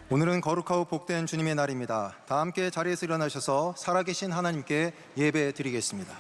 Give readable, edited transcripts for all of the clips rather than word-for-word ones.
오늘은 거룩하고 복된 주님의 날입니다. 다 함께 자리에서 일어나셔서 살아계신 하나님께 예배 드리겠습니다.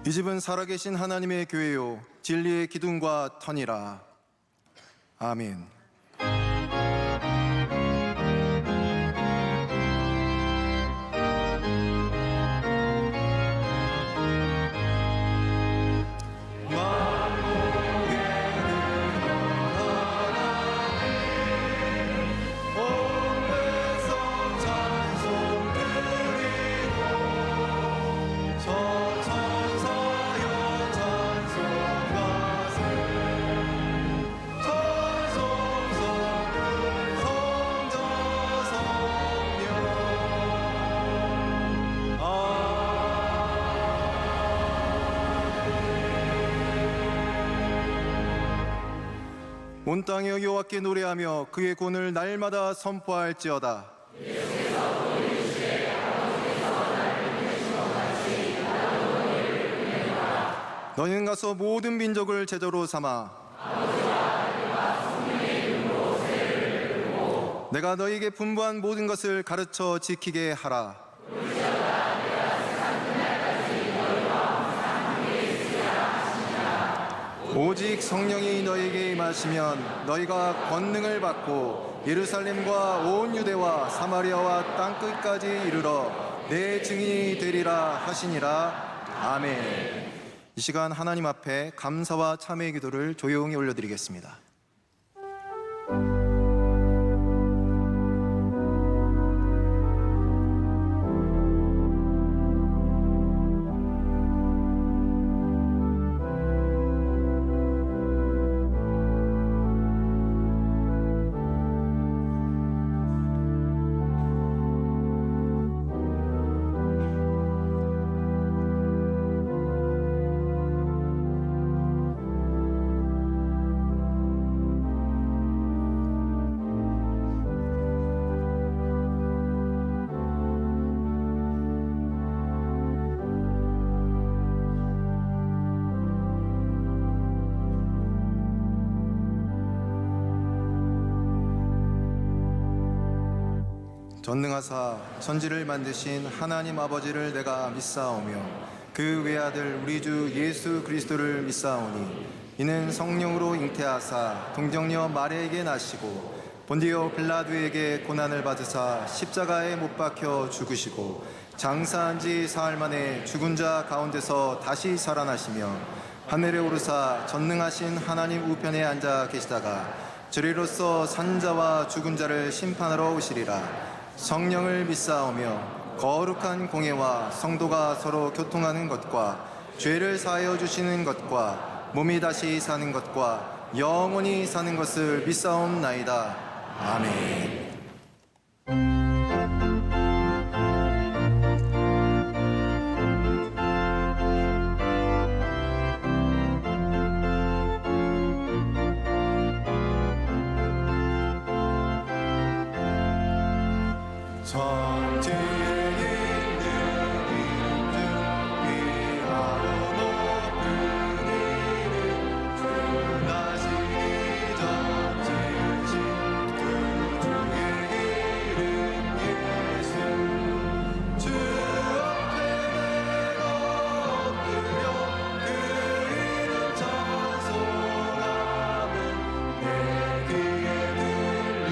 이 집은 살아계신 하나님의 교회요 진리의 기둥과 터니라. 아멘. 온 땅에 여호와께 노래하며 그의 구원을 날마다 선포할지어다. 너희는 가서 모든 민족을 제자로 삼아 내가 너희에게 분부한 모든 것을 가르쳐 지키게 하라. 오직 성령이 너희에게 임하시면 너희가 권능을 받고 예루살렘과 온 유대와 사마리아와 땅끝까지 이르러 내 증인이 되리라 하시니라. 아멘. 이 시간 하나님 앞에 감사와 참회의 기도를 조용히 올려드리겠습니다. 전능하사 천지를 만드신 하나님 아버지를 내가 믿사오며 그 외아들 우리 주 예수 그리스도를 믿사오니 이는 성령으로 잉태하사 동정녀 마리아에게 나시고 본디오 빌라도에게 고난을 받으사 십자가에 못 박혀 죽으시고 장사한 지 사흘 만에 죽은 자 가운데서 다시 살아나시며 하늘에 오르사 전능하신 하나님 우편에 앉아 계시다가 저리로서 산자와 죽은 자를 심판하러 오시리라. 성령을 믿사오며 거룩한 공예와 성도가 서로 교통하는 것과 죄를 사하여 주시는 것과 몸이 다시 사는 것과 영원히 사는 것을 믿사옵나이다. 아멘. 천지에 있는 이름 위하여 높은 이름 주 나시기 전 지으신 구주의 이름 예수 주 앞에 내가 엎드려 그 이름 찬송하면 내 귀에 들린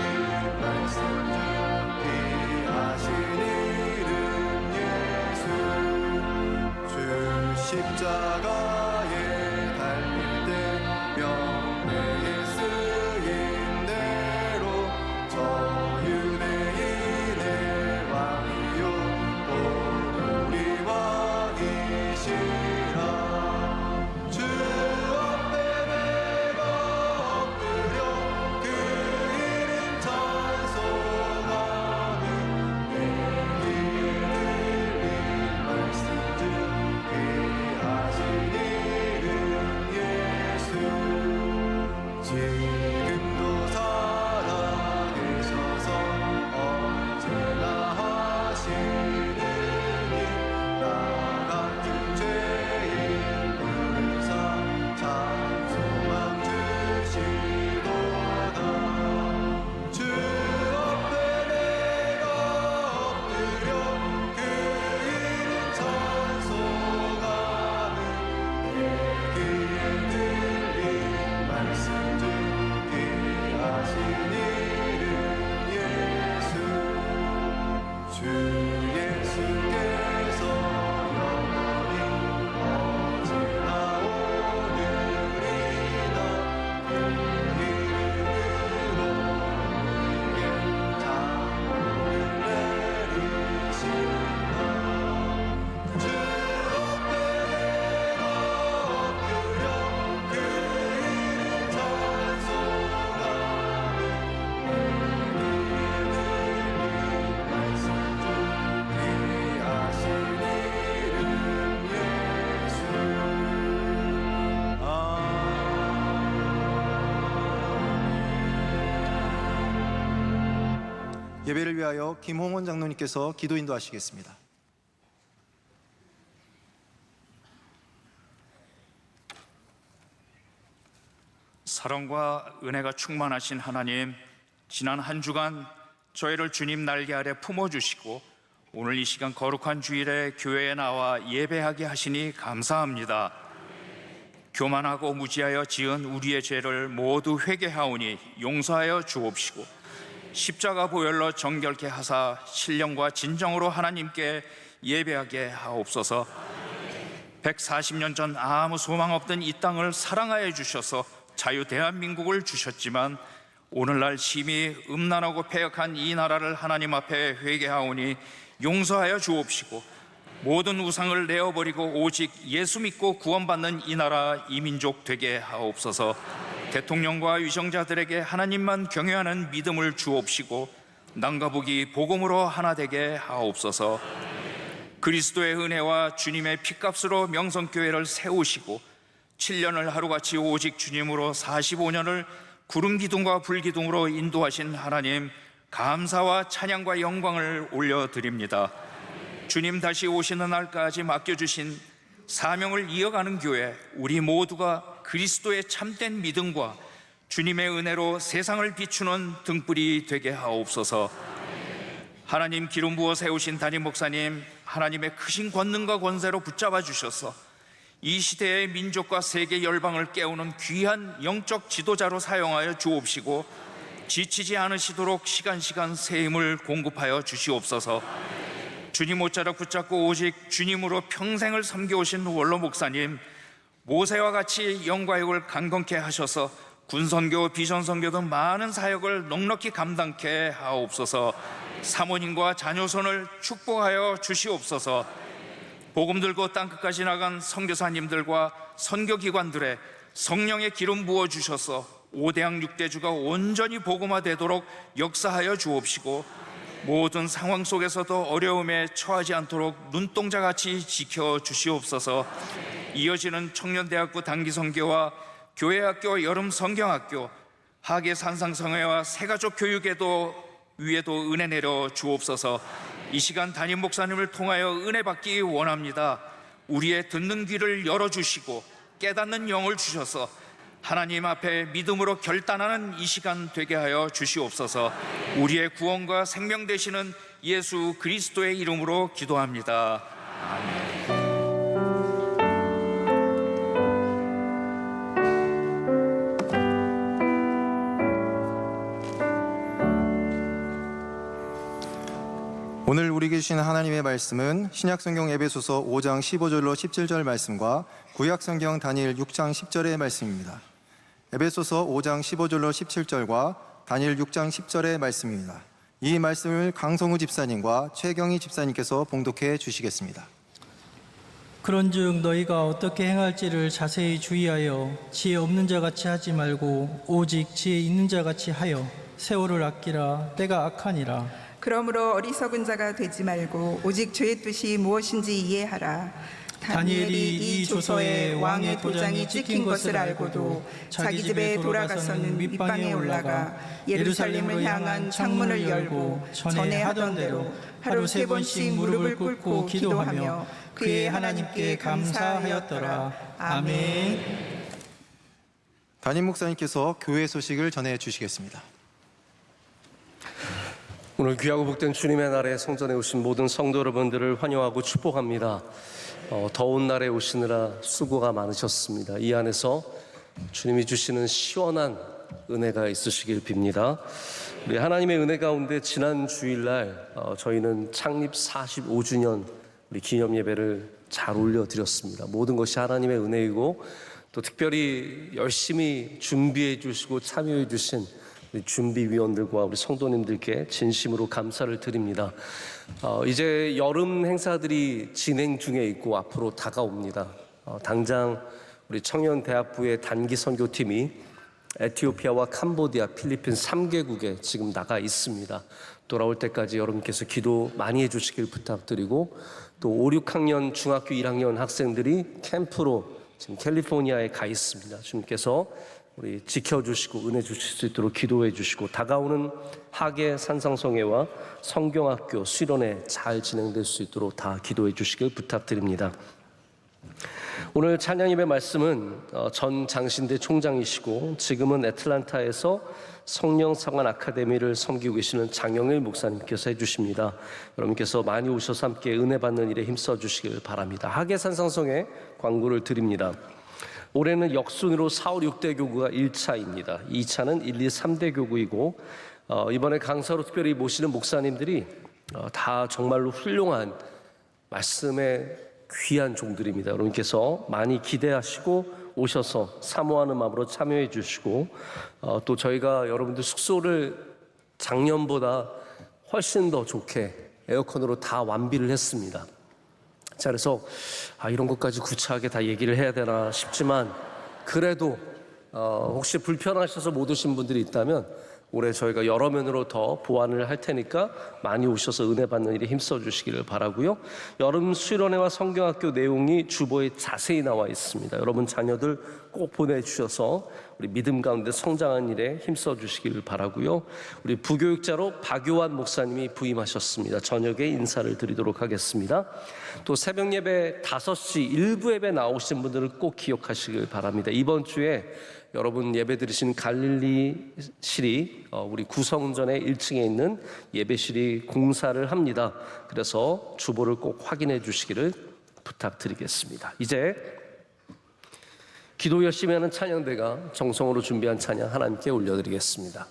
말씀 하신 이름 예수 주 십자가에 달릴 때 명예에 쓰인 대로 저 유대인의 왕이요 곧 우리 왕이시라 주 앞에 내가 엎드려 그 이름 찬송하면 지금도 살아계셔서 언제나 하시는 일 나 같은 죄인 부르사 찬송함 주시도다 주 앞에 내가 엎드려 그 이름 찬송하면 내 귀에 들린 말씀 듣게 하신 이름 예수 주 예수께서 영원히 어제나 오늘이나 그 이름으로 우리에게 장을 내리신다 주 앞에 내가 엎드려 그 이름 찬송하면 내 귀에 들린 말씀 듣게 하신 이름 예수 아멘. 예배를 위하여 김홍원 장로님께서 기도 인도하시겠습니다. 사랑과 은혜가 충만하신 하나님, 지난 한 주간 저희를 주님 날개 아래 품어주시고 오늘 이 시간 거룩한 주일에 교회에 나와 예배하게 하시니 감사합니다. 교만하고 무지하여 지은 우리의 죄를 모두 회개하오니 용서하여 주옵시고 십자가 보혈로 정결케 하사 신령과 진정으로 하나님께 예배하게 하옵소서. 140년 전 아무 소망 없던 이 땅을 사랑하여 주셔서 자유 대한민국을 주셨지만 오늘날 심히 음란하고 패역한 이 나라를 하나님 앞에 회개하오니 용서하여 주옵시고 모든 우상을 내어버리고 오직 예수 믿고 구원받는 이 나라 이 민족 되게 하옵소서. 대통령과 위정자들에게 하나님만 경외하는 믿음을 주옵시고 남과 북이 복음으로 하나 되게 하옵소서. 그리스도의 은혜와 주님의 피값으로 명성교회를 세우시고 7년을 하루같이 오직 주님으로 45년을 구름기둥과 불기둥으로 인도하신 하나님, 감사와 찬양과 영광을 올려드립니다. 주님 다시 오시는 날까지 맡겨주신 사명을 이어가는 교회, 우리 모두가 그리스도의 참된 믿음과 주님의 은혜로 세상을 비추는 등불이 되게 하옵소서. 하나님 기름 부어 세우신 담임 목사님, 하나님의 크신 권능과 권세로 붙잡아 주셔서 이 시대의 민족과 세계 열방을 깨우는 귀한 영적 지도자로 사용하여 주옵시고 지치지 않으시도록 시간 새 힘을 공급하여 주시옵소서. 주님 옷자락 붙잡고 오직 주님으로 평생을 섬겨오신 원로 목사님, 모세와 같이 영과 육을 강건케 하셔서 군선교, 비전선교 등 많은 사역을 넉넉히 감당케 하옵소서. 사모님과 자녀손을 축복하여 주시옵소서. 복음 들고 땅끝까지 나간 선교사님들과 선교기관들의 성령의 기름 부어 주셔서 오대양 육대주가 온전히 복음화되도록 역사하여 주옵시고 모든 상황 속에서도 어려움에 처하지 않도록 눈동자같이 지켜주시옵소서. 이어지는 청년대학교 단기선교와 교회학교 여름성경학교 하계 산상성회와 새가족 교육에도 위에도 은혜 내려 주옵소서. 이 시간 담임 목사님을 통하여 은혜 받기 원합니다. 우리의 듣는 귀를 열어주시고 깨닫는 영을 주셔서 하나님 앞에 믿음으로 결단하는 이 시간 되게 하여 주시옵소서. 우리의 구원과 생명 되시는 예수 그리스도의 이름으로 기도합니다. 아멘. 오늘 우리 계신 하나님의 말씀은 신약성경 에베소서 5장 15절로 17절 말씀과 구약성경 다니엘 6장 10절의 말씀입니다. 에베소서 5장 15절로 17절과 다니엘 6장 10절의 말씀입니다. 이 말씀을 강성우 집사님과 최경희 집사님께서 봉독해 주시겠습니다. 그런즉 너희가 어떻게 행할지를 자세히 주의하여 지혜 없는 자같이 하지 말고 오직 지혜 있는 자같이 하여 세월을 아끼라. 때가 악하니라. 그러므로 어리석은 자가 되지 말고 오직 주의 뜻이 무엇인지 이해하라. 다니엘이 이 조서에 왕의 도장이 찍힌 것을 알고도 자기 집에 돌아가서는 밑방에 올라가 예루살렘을 향한 창문을 열고 전에 하던 대로 하루 3번씩 무릎을 꿇고 기도하며 그의 하나님께 감사하였더라. 아멘. 담임 목사님께서 교회 소식을 전해 주시겠습니다. 오늘 귀하고 복된 주님의 날에 성전에 오신 모든 성도 여러분들을 환영하고 축복합니다. 더운 날에 오시느라 수고가 많으셨습니다. 이 안에서 주님이 주시는 시원한 은혜가 있으시길 빕니다. 우리 하나님의 은혜 가운데 지난 주일날 저희는 창립 45주년 우리 기념 예배를 잘 올려드렸습니다. 모든 것이 하나님의 은혜이고 또 특별히 열심히 준비해 주시고 참여해 주신 우리 준비위원들과 우리 성도님들께 진심으로 감사를 드립니다. 이제 여름 행사들이 진행 중에 있고 앞으로 다가옵니다. 당장 우리 청년대학부의 단기 선교팀이 에티오피아와 캄보디아, 필리핀 3개국에 지금 나가 있습니다. 돌아올 때까지 여러분께서 기도 많이 해주시길 부탁드리고 또 5, 6학년 중학교 1학년 학생들이 캠프로 지금 캘리포니아에 가 있습니다. 주님께서 우리 지켜주시고 은혜 주실 수 있도록 기도해 주시고 다가오는 하계 산상성회와 성경학교 수련회 잘 진행될 수 있도록 다 기도해 주시길 부탁드립니다. 오늘 찬양 예배 말씀은 전 장신대 총장이시고 지금은 애틀란타에서 성령상환 아카데미를 섬기고 계시는 장영일 목사님께서 해주십니다. 여러분께서 많이 오셔서 함께 은혜 받는 일에 힘써 주시길 바랍니다. 하계 산상성회 광고를 드립니다. 올해는 역순으로 4, 5, 6대 교구가 1차입니다. 2차는 1, 2, 3대 교구이고 이번에 강사로 특별히 모시는 목사님들이 다 정말로 훌륭한 말씀의 귀한 종들입니다. 여러분께서 많이 기대하시고 오셔서 사모하는 마음으로 참여해 주시고 또 저희가 여러분들 숙소를 작년보다 훨씬 더 좋게 에어컨으로 다 완비를 했습니다. 자, 그래서 이런 것까지 구차하게 다 얘기를 해야 되나 싶지만 그래도 혹시 불편하셔서 못 오신 분들이 있다면 올해 저희가 여러 면으로 더 보완을 할 테니까 많이 오셔서 은혜 받는 일에 힘써 주시기를 바라고요. 여름 수련회와 성경학교 내용이 주보에 자세히 나와 있습니다. 여러분 자녀들 꼭 보내주셔서 우리 믿음 가운데 성장하는 일에 힘써 주시기를 바라고요. 우리 부교육자로 박요한 목사님이 부임하셨습니다. 저녁에 인사를 드리도록 하겠습니다. 또 새벽 예배 5시 일부 예배 나오신 분들은 꼭 기억하시길 바랍니다. 이번 주에 여러분 예배 드리신 갈릴리실이 우리 구성전의 1층에 있는 예배실이 공사를 합니다. 그래서 주보를 꼭 확인해 주시기를 부탁드리겠습니다. 이제 기도 열심히 하는 찬양대가 정성으로 준비한 찬양 하나님께 올려드리겠습니다.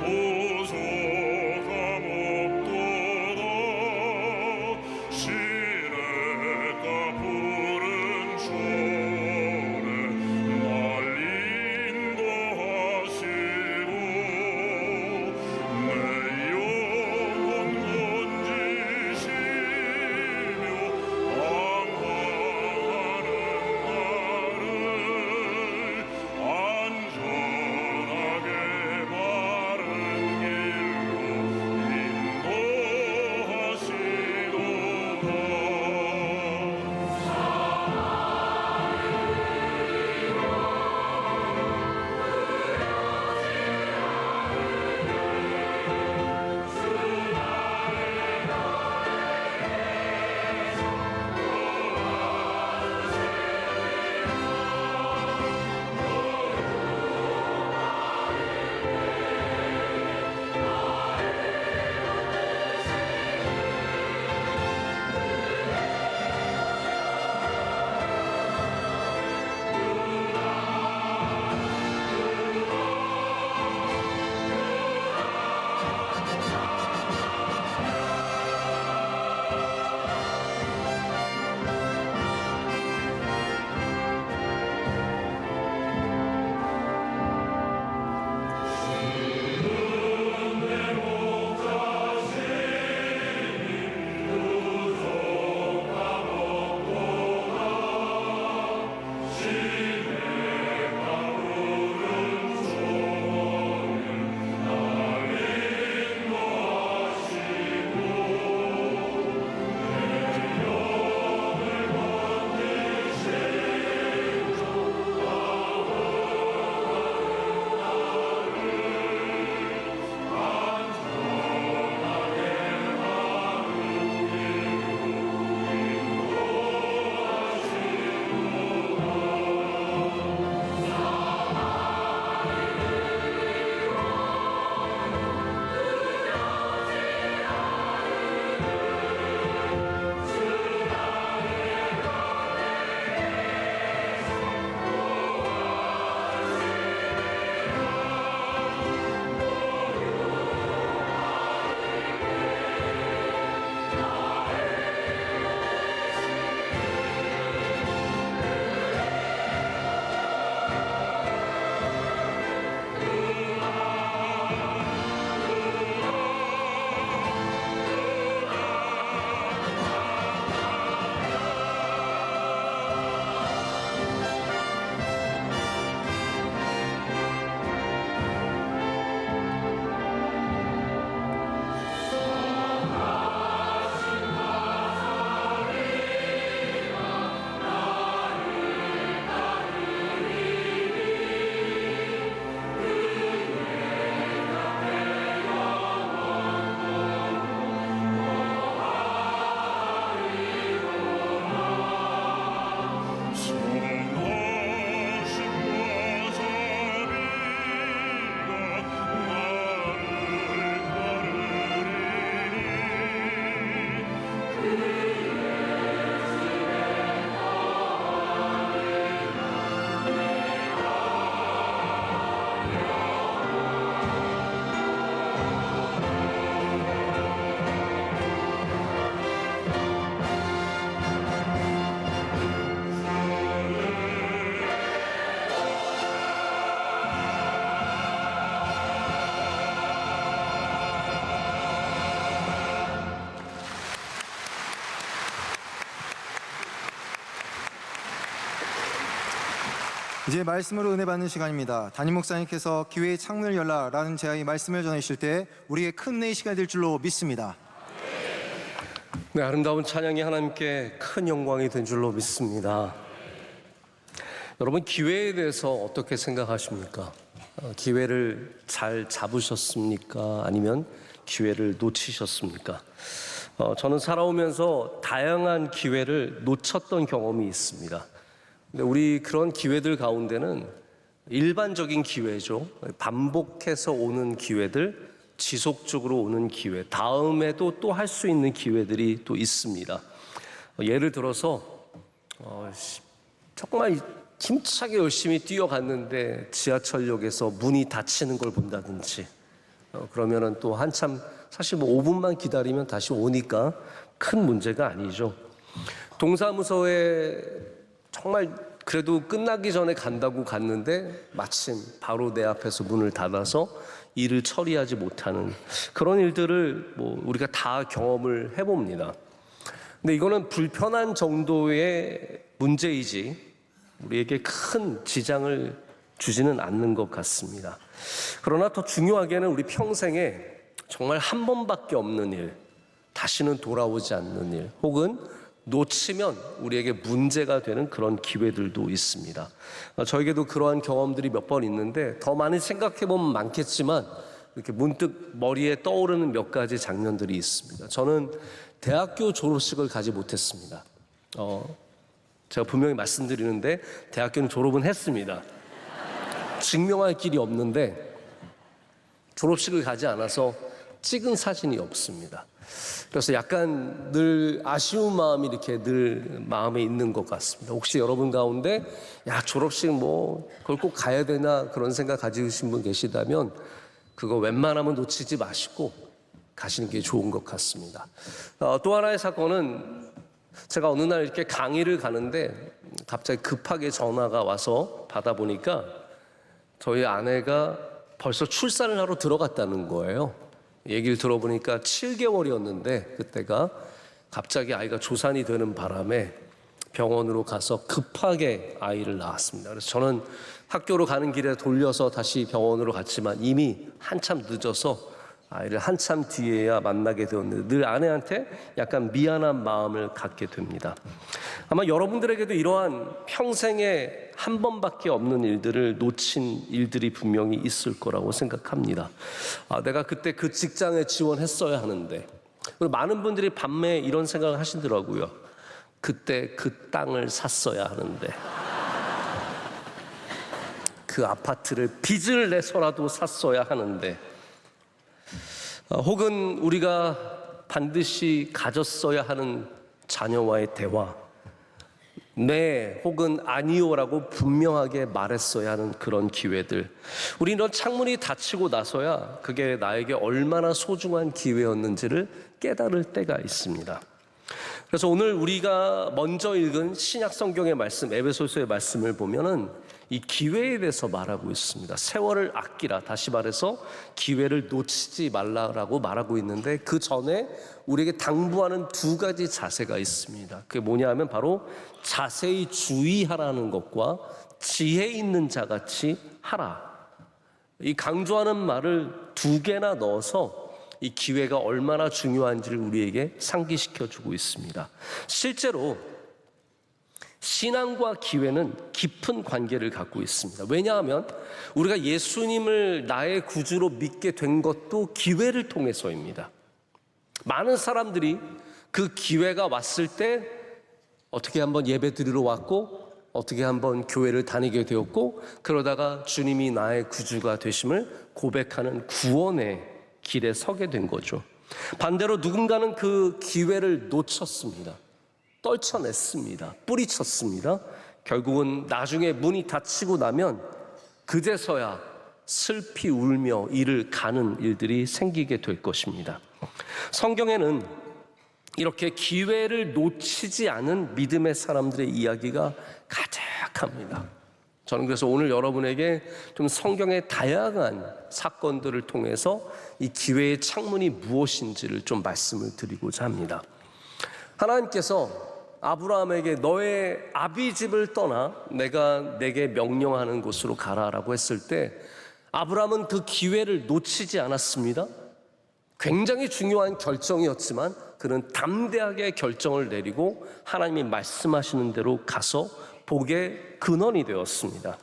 보소가 먹도록 이제 말씀으로 은혜 받는 시간입니다. 담임 목사님께서 기회의 창문을 열라라는 제의 말씀을 전해주실 때 우리에게 큰 은혜의 시간이 될 줄로 믿습니다. 네, 아름다운 찬양이 하나님께 큰 영광이 된 줄로 믿습니다. 여러분, 기회에 대해서 어떻게 생각하십니까? 기회를 잘 잡으셨습니까? 아니면 기회를 놓치셨습니까? 저는 살아오면서 다양한 기회를 놓쳤던 경험이 있습니다. 근데 우리 그런 기회들 가운데는 일반적인 기회죠. 반복해서 오는 기회들, 지속적으로 오는 기회, 다음에도 또 할 수 있는 기회들이 또 있습니다. 예를 들어서 정말 힘차게 열심히 뛰어갔는데 지하철역에서 문이 닫히는 걸 본다든지, 그러면은 또 한참, 사실 뭐 5분만 기다리면 다시 오니까 큰 문제가 아니죠. 동사무소에 정말 그래도 끝나기 전에 간다고 갔는데 마침 바로 내 앞에서 문을 닫아서 일을 처리하지 못하는 그런 일들을 우리가 다 경험을 해봅니다. 근데 이거는 불편한 정도의 문제이지 우리에게 큰 지장을 주지는 않는 것 같습니다. 그러나 더 중요하게는 우리 평생에 정말 한 번밖에 없는 일, 다시는 돌아오지 않는 일, 혹은 놓치면 우리에게 문제가 되는 그런 기회들도 있습니다. 저에게도 그러한 경험들이 몇 번 있는데 더 많이 생각해보면 많겠지만 이렇게 문득 머리에 떠오르는 몇 가지 장면들이 있습니다. 저는 대학교 졸업식을 가지 못했습니다. 제가 분명히 말씀드리는데 대학교는 졸업은 했습니다. 증명할 길이 없는데 졸업식을 가지 않아서 찍은 사진이 없습니다. 그래서 약간 늘 아쉬운 마음이 이렇게 늘 마음에 있는 것 같습니다. 혹시 여러분 가운데 졸업식 그걸 꼭 가야 되나 그런 생각 가지신 분 계시다면 그거 웬만하면 놓치지 마시고 가시는 게 좋은 것 같습니다. 또 하나의 사건은 제가 어느 날 이렇게 강의를 가는데 갑자기 급하게 전화가 와서 받아보니까 저희 아내가 벌써 출산을 하러 들어갔다는 거예요. 얘기를 들어보니까 7개월이었는데 그때가 갑자기 아이가 조산이 되는 바람에 병원으로 가서 급하게 아이를 낳았습니다. 그래서 저는 학교로 가는 길에 돌려서 다시 병원으로 갔지만 이미 한참 늦어서 아이를 한참 뒤에야 만나게 되었는데 늘 아내한테 약간 미안한 마음을 갖게 됩니다. 아마 여러분들에게도 이러한 평생에 한 번밖에 없는 일들을 놓친 일들이 분명히 있을 거라고 생각합니다. 내가 그때 그 직장에 지원했어야 하는데, 그리고 많은 분들이 밤에 이런 생각을 하시더라고요. 그때 그 땅을 샀어야 하는데, 그 아파트를 빚을 내서라도 샀어야 하는데, 혹은 우리가 반드시 가졌어야 하는 자녀와의 대화, 네 혹은 아니요라고 분명하게 말했어야 하는 그런 기회들, 우리 이런 창문이 닫히고 나서야 그게 나에게 얼마나 소중한 기회였는지를 깨달을 때가 있습니다. 그래서 오늘 우리가 먼저 읽은 신약 성경의 말씀, 에베소서의 말씀을 보면은 이 기회에 대해서 말하고 있습니다. 세월을 아끼라, 다시 말해서 기회를 놓치지 말라라고 말하고 있는데 그 전에 우리에게 당부하는 두 가지 자세가 있습니다. 그게 뭐냐 하면 바로 자세히 주의하라는 것과 지혜 있는 자같이 하라. 이 강조하는 말을 두 개나 넣어서 이 기회가 얼마나 중요한지를 우리에게 상기시켜 주고 있습니다. 실제로 신앙과 기회는 깊은 관계를 갖고 있습니다. 왜냐하면 우리가 예수님을 나의 구주로 믿게 된 것도 기회를 통해서입니다. 많은 사람들이 그 기회가 왔을 때 어떻게 한번 예배 드리러 왔고 어떻게 한번 교회를 다니게 되었고 그러다가 주님이 나의 구주가 되심을 고백하는 구원의 길에 서게 된 거죠. 반대로 누군가는 그 기회를 놓쳤습니다. 떨쳐냈습니다. 뿌리쳤습니다. 결국은 나중에 문이 닫히고 나면 그제서야 슬피 울며 이를 가는 일들이 생기게 될 것입니다. 성경에는 이렇게 기회를 놓치지 않은 믿음의 사람들의 이야기가 가득합니다. 저는 그래서 오늘 여러분에게 좀 성경의 다양한 사건들을 통해서 이 기회의 창문이 무엇인지를 좀 말씀을 드리고자 합니다. 하나님께서 아브라함에게 너의 아비집을 떠나 내가 내게 명령하는 곳으로 가라라고 했을 때 아브라함은 그 기회를 놓치지 않았습니다. 굉장히 중요한 결정이었지만 그는 담대하게 결정을 내리고 하나님이 말씀하시는 대로 가서 복의 근원이 되었습니다.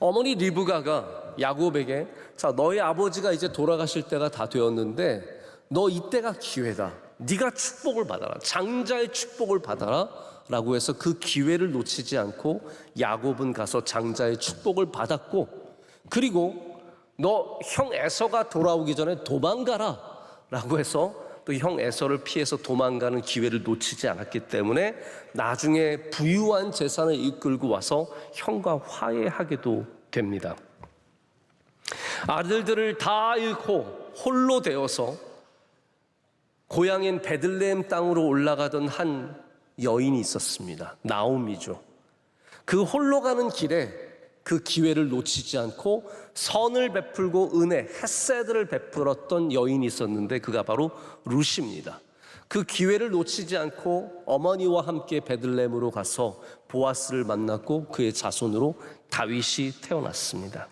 어머니 리브가가 야곱에게 자, 너의 아버지가 이제 돌아가실 때가 다 되었는데 너 이때가 기회다. 네가 축복을 받아라. 장자의 축복을 받아라 라고 해서 그 기회를 놓치지 않고 야곱은 가서 장자의 축복을 받았고, 그리고 너 형 에서가 돌아오기 전에 도망가라 라고 해서 또 형 에서를 피해서 도망가는 기회를 놓치지 않았기 때문에 나중에 부유한 재산을 이끌고 와서 형과 화해하게도 됩니다. 아들들을 다 잃고 홀로 되어서 고향인 베들레헴 땅으로 올라가던 한 여인이 있었습니다. 나오미죠. 그 홀로 가는 길에 그 기회를 놓치지 않고 선을 베풀고 은혜, 헤세드를 베풀었던 여인이 있었는데 그가 바로 룻입니다. 그 기회를 놓치지 않고 어머니와 함께 베들레헴으로 가서 보아스를 만났고 그의 자손으로 다윗이 태어났습니다.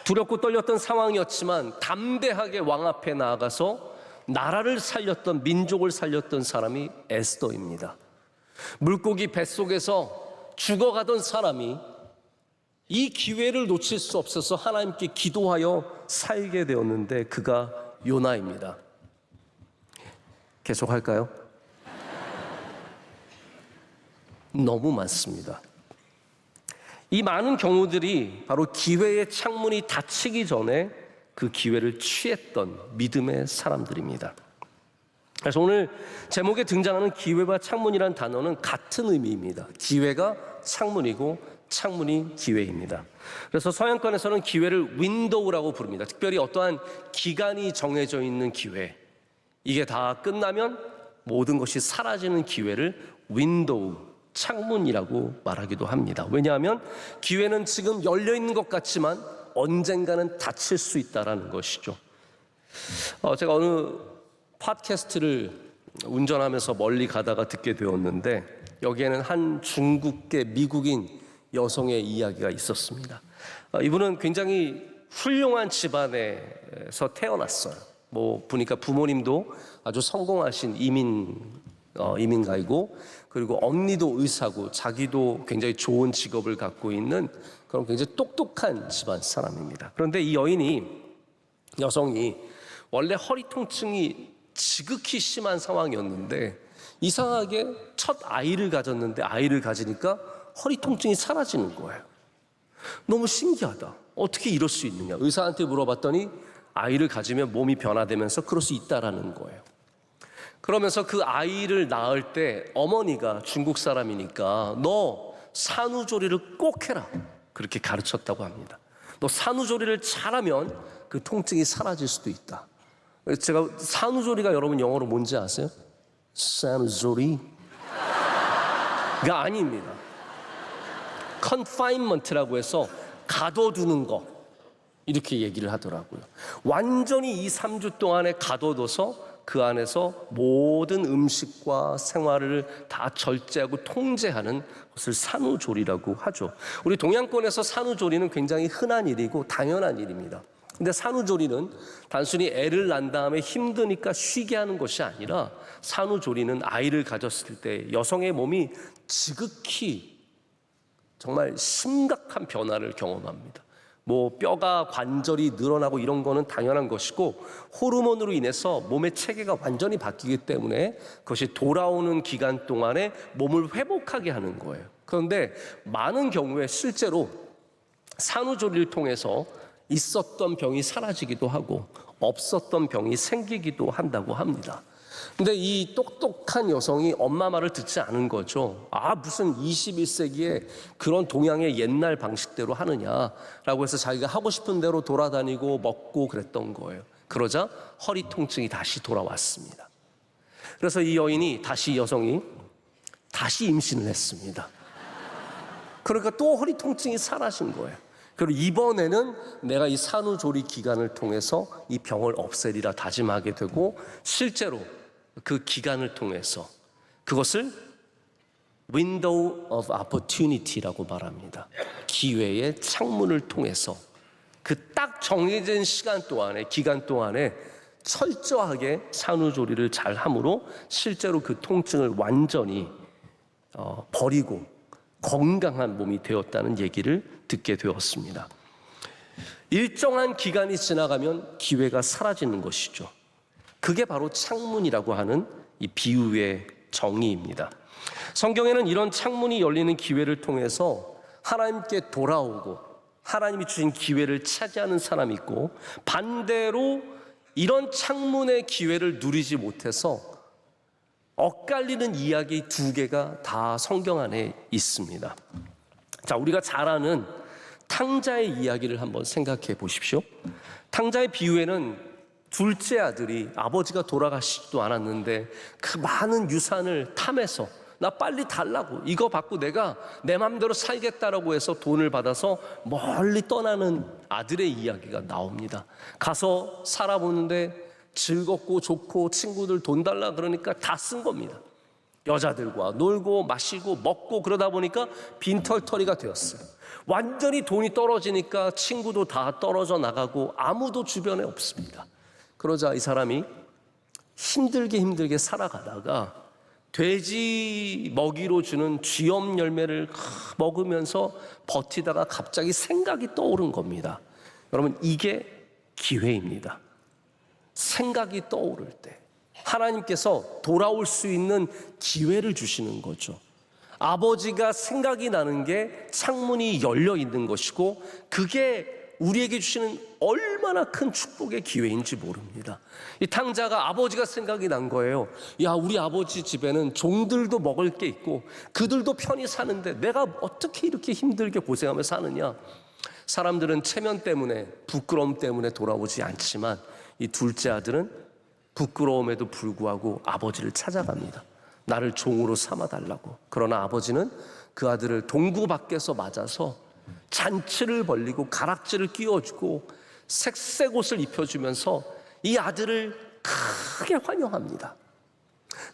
두렵고 떨렸던 상황이었지만 담대하게 왕 앞에 나아가서 나라를 살렸던, 민족을 살렸던 사람이 에스더입니다. 물고기 뱃속에서 죽어가던 사람이 이 기회를 놓칠 수 없어서 하나님께 기도하여 살게 되었는데 그가 요나입니다. 계속할까요? 너무 많습니다. 이 많은 경우들이 바로 기회의 창문이 닫히기 전에 그 기회를 취했던 믿음의 사람들입니다. 그래서 오늘 제목에 등장하는 기회와 창문이라는 단어는 같은 의미입니다. 기회가 창문이고 창문이 기회입니다. 그래서 서양권에서는 기회를 윈도우라고 부릅니다. 특별히 어떠한 기간이 정해져 있는 기회, 이게 다 끝나면 모든 것이 사라지는 기회를 윈도우, 창문이라고 말하기도 합니다. 왜냐하면 기회는 지금 열려있는 것 같지만 언젠가는 닫힐 수 있다는 것이죠. 제가 어느 팟캐스트를 운전하면서 멀리 가다가 듣게 되었는데 여기에는 한 중국계 미국인 여성의 이야기가 있었습니다. 이분은 굉장히 훌륭한 집안에서 태어났어요. 보니까 부모님도 아주 성공하신 이민가이고, 그리고 언니도 의사고 자기도 굉장히 좋은 직업을 갖고 있는 그런 굉장히 똑똑한 집안 사람입니다. 그런데 이 여성이 원래 허리 통증이 지극히 심한 상황이었는데 이상하게 첫 아이를 가졌는데 아이를 가지니까 허리 통증이 사라지는 거예요. 너무 신기하다. 어떻게 이럴 수 있느냐. 의사한테 물어봤더니 아이를 가지면 몸이 변화되면서 그럴 수 있다라는 거예요. 그러면서 그 아이를 낳을 때 어머니가 중국 사람이니까 너 산후조리를 꼭 해라. 그렇게 가르쳤다고 합니다. 너 산후조리를 잘하면 그 통증이 사라질 수도 있다. 제가 산후조리가 여러분 영어로 뭔지 아세요? 산후조리가 아닙니다. confinement라고 해서 가둬두는 거, 이렇게 얘기를 하더라고요. 완전히 2-3주 동안에 가둬둬서 그 안에서 모든 음식과 생활을 다 절제하고 통제하는 것을 산후조리라고 하죠. 우리 동양권에서 산후조리는 굉장히 흔한 일이고 당연한 일입니다. 근데 산후조리는 단순히 애를 낳은 다음에 힘드니까 쉬게 하는 것이 아니라 산후조리는 아이를 가졌을 때 여성의 몸이 지극히 정말 심각한 변화를 경험합니다. 뼈가 관절이 늘어나고 이런 거는 당연한 것이고 호르몬으로 인해서 몸의 체계가 완전히 바뀌기 때문에 그것이 돌아오는 기간 동안에 몸을 회복하게 하는 거예요. 그런데 많은 경우에 실제로 산후조리를 통해서 있었던 병이 사라지기도 하고 없었던 병이 생기기도 한다고 합니다. 근데 이 똑똑한 여성이 엄마 말을 듣지 않은 거죠. 무슨 21세기에 그런 동양의 옛날 방식대로 하느냐라고 해서 자기가 하고 싶은 대로 돌아다니고 먹고 그랬던 거예요. 그러자 허리 통증이 다시 돌아왔습니다. 그래서 이 여성이 다시 임신을 했습니다. 그러니까 또 허리 통증이 사라진 거예요. 그리고 이번에는 내가 이 산후조리 기간을 통해서 이 병을 없애리라 다짐하게 되고, 실제로 그 기간을 통해서 그것을 Window of Opportunity라고 말합니다. 기회의 창문을 통해서 그 딱 정해진 기간 동안에 철저하게 산후조리를 잘 함으로 실제로 그 통증을 완전히 버리고 건강한 몸이 되었다는 얘기를 듣게 되었습니다. 일정한 기간이 지나가면 기회가 사라지는 것이죠. 그게 바로 창문이라고 하는 이 비유의 정의입니다. 성경에는 이런 창문이 열리는 기회를 통해서 하나님께 돌아오고 하나님이 주신 기회를 차지하는 사람이 있고, 반대로 이런 창문의 기회를 누리지 못해서 엇갈리는 이야기 두 개가 다 성경 안에 있습니다. 자, 우리가 잘 아는 탕자의 이야기를 한번 생각해 보십시오. 탕자의 비유에는 둘째 아들이 아버지가 돌아가시지도 않았는데 그 많은 유산을 탐해서 나 빨리 달라고, 이거 받고 내가 내 맘대로 살겠다라고 해서 돈을 받아서 멀리 떠나는 아들의 이야기가 나옵니다. 가서 살아보는데 즐겁고 좋고 친구들 돈 달라 그러니까 다 쓴 겁니다. 여자들과 놀고 마시고 먹고 그러다 보니까 빈털터리가 되었어요. 완전히 돈이 떨어지니까 친구도 다 떨어져 나가고 아무도 주변에 없습니다. 그러자 이 사람이 힘들게 살아가다가 돼지 먹이로 주는 쥐엄 열매를 먹으면서 버티다가 갑자기 생각이 떠오른 겁니다. 여러분, 이게 기회입니다. 생각이 떠오를 때 하나님께서 돌아올 수 있는 기회를 주시는 거죠. 아버지가 생각이 나는 게 창문이 열려 있는 것이고, 그게 우리에게 주시는 얼마나 큰 축복의 기회인지 모릅니다. 이 탕자가 아버지가 생각이 난 거예요. 야, 우리 아버지 집에는 종들도 먹을 게 있고 그들도 편히 사는데 내가 어떻게 이렇게 힘들게 고생하며 사느냐. 사람들은 체면 때문에, 부끄러움 때문에 돌아오지 않지만 이 둘째 아들은 부끄러움에도 불구하고 아버지를 찾아갑니다. 나를 종으로 삼아달라고. 그러나 아버지는 그 아들을 동구 밖에서 맞아서 잔치를 벌리고 가락지를 끼워주고 색색 옷을 입혀주면서 이 아들을 크게 환영합니다.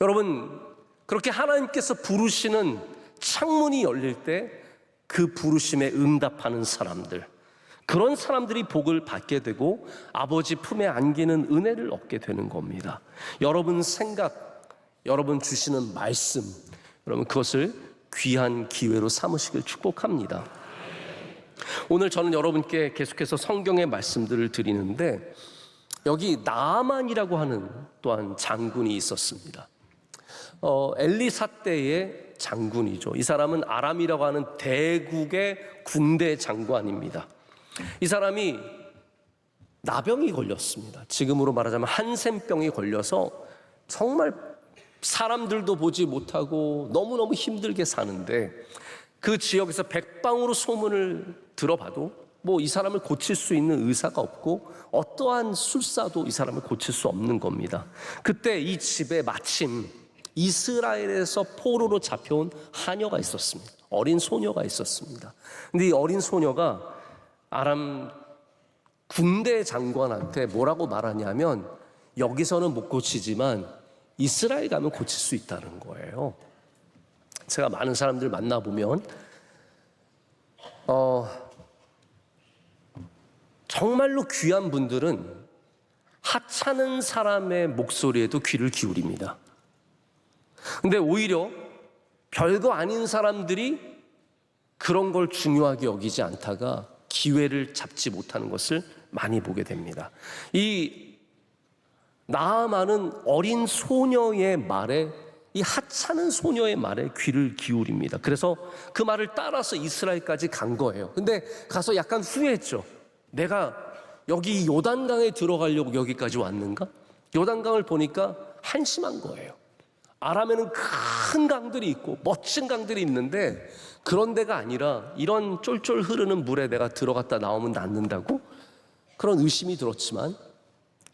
여러분, 그렇게 하나님께서 부르시는 창문이 열릴 때 그 부르심에 응답하는 사람들, 그런 사람들이 복을 받게 되고 아버지 품에 안기는 은혜를 얻게 되는 겁니다. 여러분 생각, 여러분 주시는 말씀, 여러분 그것을 귀한 기회로 삼으시길 축복합니다. 오늘 저는 여러분께 계속해서 성경의 말씀들을 드리는데, 여기 나아만이라고 하는 또한 장군이 있었습니다. 엘리사 때의 장군이죠. 이 사람은 아람이라고 하는 대국의 군대 장관입니다. 이 사람이 나병이 걸렸습니다. 지금으로 말하자면 한센병이 걸려서 정말 사람들도 보지 못하고 너무너무 힘들게 사는데, 그 지역에서 백방으로 소문을 들어봐도 뭐 이 사람을 고칠 수 있는 의사가 없고 어떠한 술사도 이 사람을 고칠 수 없는 겁니다. 그때 이 집에 마침 이스라엘에서 포로로 잡혀온 하녀가 있었습니다. 어린 소녀가 있었습니다. 근데 이 어린 소녀가 아람 군대 장관한테 뭐라고 말하냐면, 여기서는 못 고치지만 이스라엘 가면 고칠 수 있다는 거예요. 제가 많은 사람들 만나보면 정말로 귀한 분들은 하찮은 사람의 목소리에도 귀를 기울입니다. 근데 오히려 별거 아닌 사람들이 그런 걸 중요하게 여기지 않다가 기회를 잡지 못하는 것을 많이 보게 됩니다. 이 나아만은 어린 소녀의 말에, 이 하찮은 소녀의 말에 귀를 기울입니다. 그래서 그 말을 따라서 이스라엘까지 간 거예요. 근데 가서 약간 후회했죠. 내가 여기 요단강에 들어가려고 여기까지 왔는가? 요단강을 보니까 한심한 거예요. 아람에는 큰 강들이 있고 멋진 강들이 있는데 그런 데가 아니라 이런 쫄쫄 흐르는 물에 내가 들어갔다 나오면 낫는다고? 그런 의심이 들었지만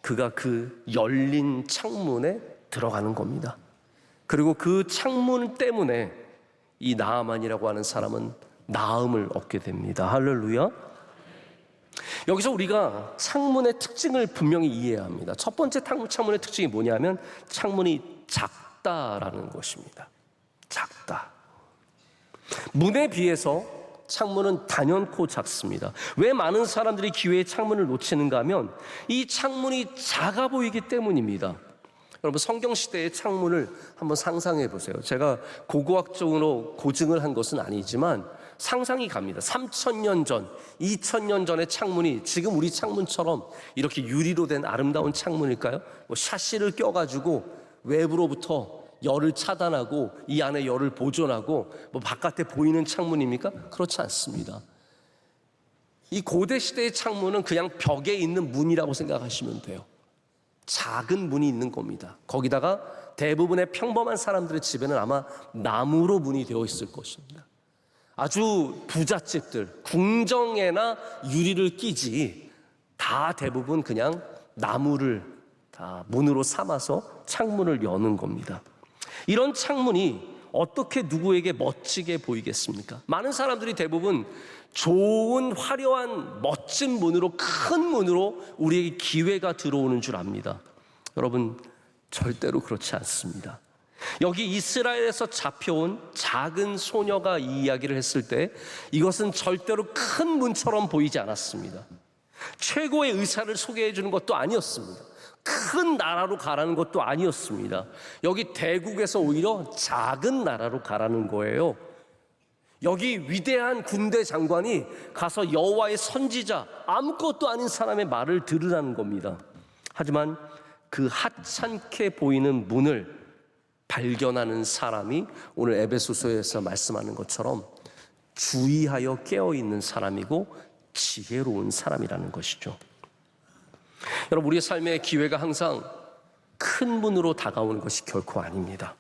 그가 그 열린 창문에 들어가는 겁니다. 그리고 그 창문 때문에 이 나아만이라고 하는 사람은 나음을 얻게 됩니다. 할렐루야. 여기서 우리가 창문의 특징을 분명히 이해해야 합니다. 첫 번째 창문의 특징이 뭐냐면 창문이 작다라는 것입니다. 작다. 문에 비해서 창문은 단연코 작습니다. 왜 많은 사람들이 기회에 창문을 놓치는가 하면 이 창문이 작아 보이기 때문입니다. 여러분, 성경 시대의 창문을 한번 상상해 보세요. 제가 고고학적으로 고증을 한 것은 아니지만 상상이 갑니다. 3,000년 전, 2,000년 전의 창문이 지금 우리 창문처럼 이렇게 유리로 된 아름다운 창문일까요? 뭐 샤시를 껴가지고 외부로부터 열을 차단하고 이 안에 열을 보존하고 뭐 바깥에 보이는 창문입니까? 그렇지 않습니다. 이 고대 시대의 창문은 그냥 벽에 있는 문이라고 생각하시면 돼요. 작은 문이 있는 겁니다. 거기다가 대부분의 평범한 사람들의 집에는 아마 나무로 문이 되어 있을 것입니다. 아주 부잣집들, 궁정에나 유리를 끼지 다 대부분 그냥 나무를 다 문으로 삼아서 창문을 여는 겁니다. 이런 창문이 어떻게 누구에게 멋지게 보이겠습니까? 많은 사람들이 대부분 좋은 화려한 멋진 문으로, 큰 문으로 우리에게 기회가 들어오는 줄 압니다. 여러분, 절대로 그렇지 않습니다. 여기 이스라엘에서 잡혀온 작은 소녀가 이 이야기를 했을 때 이것은 절대로 큰 문처럼 보이지 않았습니다. 최고의 의사를 소개해 주는 것도 아니었습니다. 큰 나라로 가라는 것도 아니었습니다. 여기 대국에서 오히려 작은 나라로 가라는 거예요. 여기 위대한 군대 장관이 가서 여호와의 선지자, 아무것도 아닌 사람의 말을 들으라는 겁니다. 하지만 그 하찮게 보이는 문을 발견하는 사람이 오늘 에베소서에서 말씀하는 것처럼 주의하여 깨어있는 사람이고 지혜로운 사람이라는 것이죠. 여러분, 우리의 삶의 기회가 항상 큰 문으로 다가오는 것이 결코 아닙니다.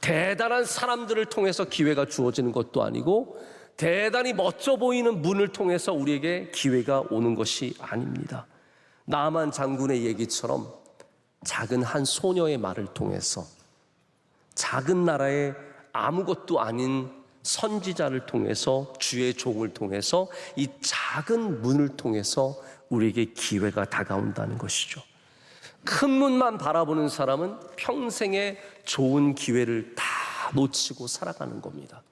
대단한 사람들을 통해서 기회가 주어지는 것도 아니고 대단히 멋져 보이는 문을 통해서 우리에게 기회가 오는 것이 아닙니다. 나만 장군의 얘기처럼 작은 한 소녀의 말을 통해서, 작은 나라의 아무것도 아닌 선지자를 통해서, 주의 종을 통해서, 이 작은 문을 통해서 우리에게 기회가 다가온다는 것이죠. 큰 문만 바라보는 사람은 평생에 좋은 기회를 다 놓치고 살아가는 겁니다.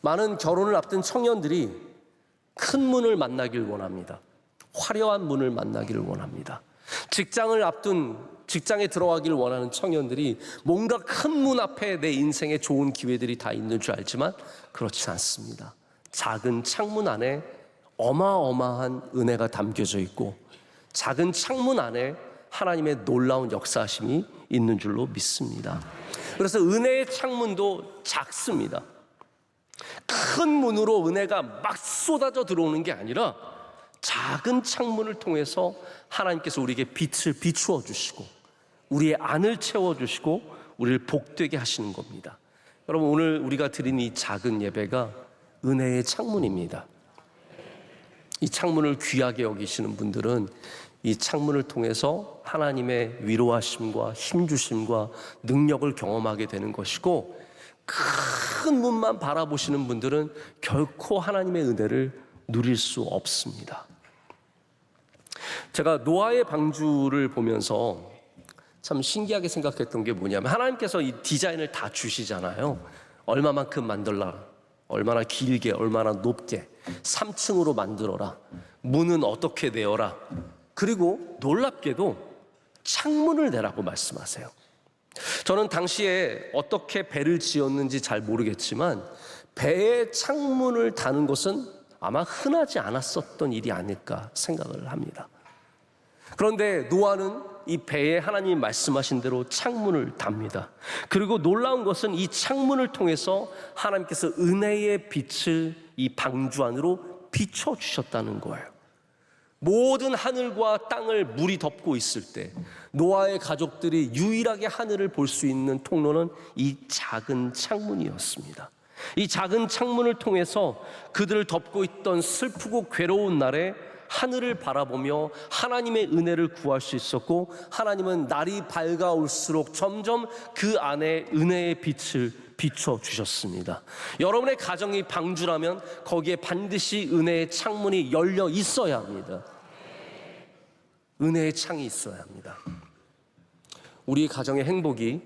많은 결혼을 앞둔 청년들이 큰 문을 만나길 원합니다. 화려한 문을 만나기를 원합니다. 직장에 들어가기를 원하는 청년들이 뭔가 큰 문 앞에 내 인생에 좋은 기회들이 다 있는 줄 알지만 그렇지 않습니다. 작은 창문 안에 어마어마한 은혜가 담겨져 있고 작은 창문 안에 하나님의 놀라운 역사하심이 있는 줄로 믿습니다. 그래서 은혜의 창문도 작습니다. 큰 문으로 은혜가 막 쏟아져 들어오는 게 아니라 작은 창문을 통해서 하나님께서 우리에게 빛을 비추어 주시고 우리의 안을 채워주시고 우리를 복되게 하시는 겁니다. 여러분, 오늘 우리가 드린 이 작은 예배가 은혜의 창문입니다. 이 창문을 귀하게 여기시는 분들은 이 창문을 통해서 하나님의 위로하심과 힘주심과 능력을 경험하게 되는 것이고, 큰 문만 바라보시는 분들은 결코 하나님의 은혜를 누릴 수 없습니다. 제가 노아의 방주를 보면서 참 신기하게 생각했던 게 뭐냐면, 하나님께서 이 디자인을 다 주시잖아요. 얼마만큼 만들라, 얼마나 길게, 얼마나 높게, 3층으로 만들어라, 문은 어떻게 내어라, 그리고 놀랍게도 창문을 내라고 말씀하세요. 저는 당시에 어떻게 배를 지었는지 잘 모르겠지만 배에 창문을 다는 것은 아마 흔하지 않았었던 일이 아닐까 생각을 합니다. 그런데 노아는 이 배에 하나님이 말씀하신 대로 창문을 답니다. 그리고 놀라운 것은 이 창문을 통해서 하나님께서 은혜의 빛을 이 방주 안으로 비춰주셨다는 거예요. 모든 하늘과 땅을 물이 덮고 있을 때 노아의 가족들이 유일하게 하늘을 볼 수 있는 통로는 이 작은 창문이었습니다. 이 작은 창문을 통해서 그들을 덮고 있던 슬프고 괴로운 날에 하늘을 바라보며 하나님의 은혜를 구할 수 있었고, 하나님은 날이 밝아올수록 점점 그 안에 은혜의 빛을 비춰주셨습니다. 여러분의 가정이 방주라면 거기에 반드시 은혜의 창문이 열려 있어야 합니다. 은혜의 창이 있어야 합니다. 우리 가정의 행복이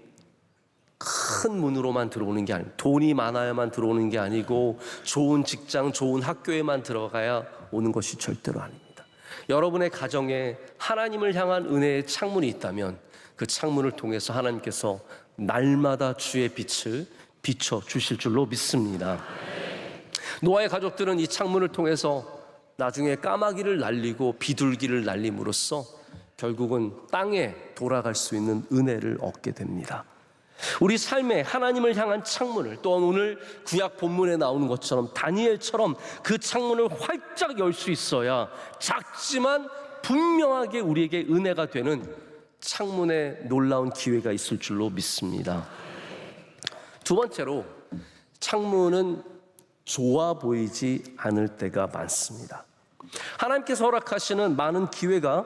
큰 문으로만 들어오는 게 아니고, 돈이 많아야만 들어오는 게 아니고, 좋은 직장, 좋은 학교에만 들어가야 오는 것이 절대로 아닙니다. 여러분의 가정에 하나님을 향한 은혜의 창문이 있다면 그 창문을 통해서 하나님께서 날마다 주의 빛을 비춰주실 줄로 믿습니다. 노아의 가족들은 이 창문을 통해서 나중에 까마귀를 날리고 비둘기를 날림으로써 결국은 땅에 돌아갈 수 있는 은혜를 얻게 됩니다. 우리 삶에 하나님을 향한 창문을, 또한 오늘 구약 본문에 나오는 것처럼 다니엘처럼 그 창문을 활짝 열 수 있어야 작지만 분명하게 우리에게 은혜가 되는 창문에 놀라운 기회가 있을 줄로 믿습니다. 두 번째로, 창문은 좋아 보이지 않을 때가 많습니다. 하나님께서 허락하시는 많은 기회가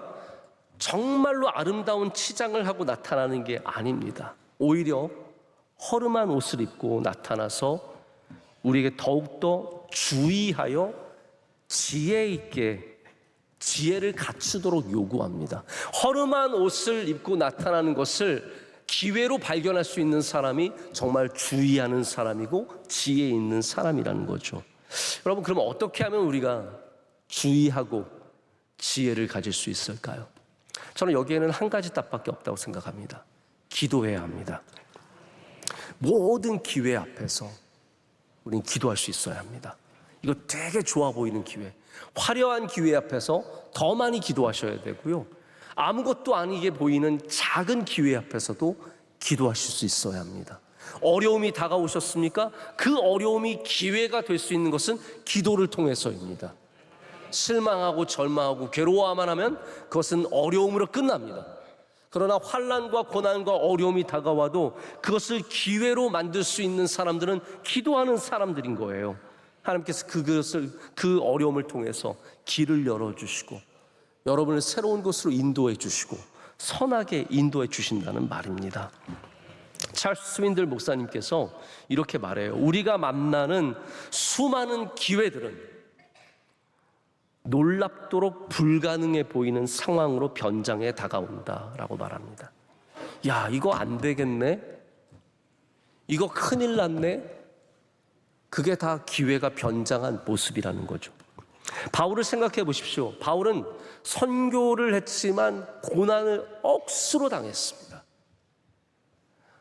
정말로 아름다운 치장을 하고 나타나는 게 아닙니다. 오히려 허름한 옷을 입고 나타나서 우리에게 더욱더 주의하여 지혜 있게 지혜를 갖추도록 요구합니다. 허름한 옷을 입고 나타나는 것을 기회로 발견할 수 있는 사람이 정말 주의하는 사람이고 지혜 있는 사람이라는 거죠. 여러분, 그러면 어떻게 하면 우리가 주의하고 지혜를 가질 수 있을까요? 저는 여기에는 한 가지 답밖에 없다고 생각합니다. 기도해야 합니다. 모든 기회 앞에서 우리는 기도할 수 있어야 합니다. 이거 되게 좋아 보이는 기회, 화려한 기회 앞에서 더 많이 기도하셔야 되고요, 아무것도 아니게 보이는 작은 기회 앞에서도 기도하실 수 있어야 합니다. 어려움이 다가오셨습니까? 그 어려움이 기회가 될 수 있는 것은 기도를 통해서입니다. 실망하고 절망하고 괴로워만 하면 그것은 어려움으로 끝납니다. 그러나 환난과 고난과 어려움이 다가와도 그것을 기회로 만들 수 있는 사람들은 기도하는 사람들인 거예요. 하나님께서 그 어려움을 통해서 길을 열어주시고 여러분을 새로운 곳으로 인도해 주시고 선하게 인도해 주신다는 말입니다. 찰스 스윈들 목사님께서 이렇게 말해요. 우리가 만나는 수많은 기회들은 놀랍도록 불가능해 보이는 상황으로 변장해 다가온다라고 말합니다. 야, 이거 안 되겠네? 이거 큰일 났네? 그게 다 기회가 변장한 모습이라는 거죠. 바울을 생각해 보십시오. 바울은 선교를 했지만 고난을 억수로 당했습니다.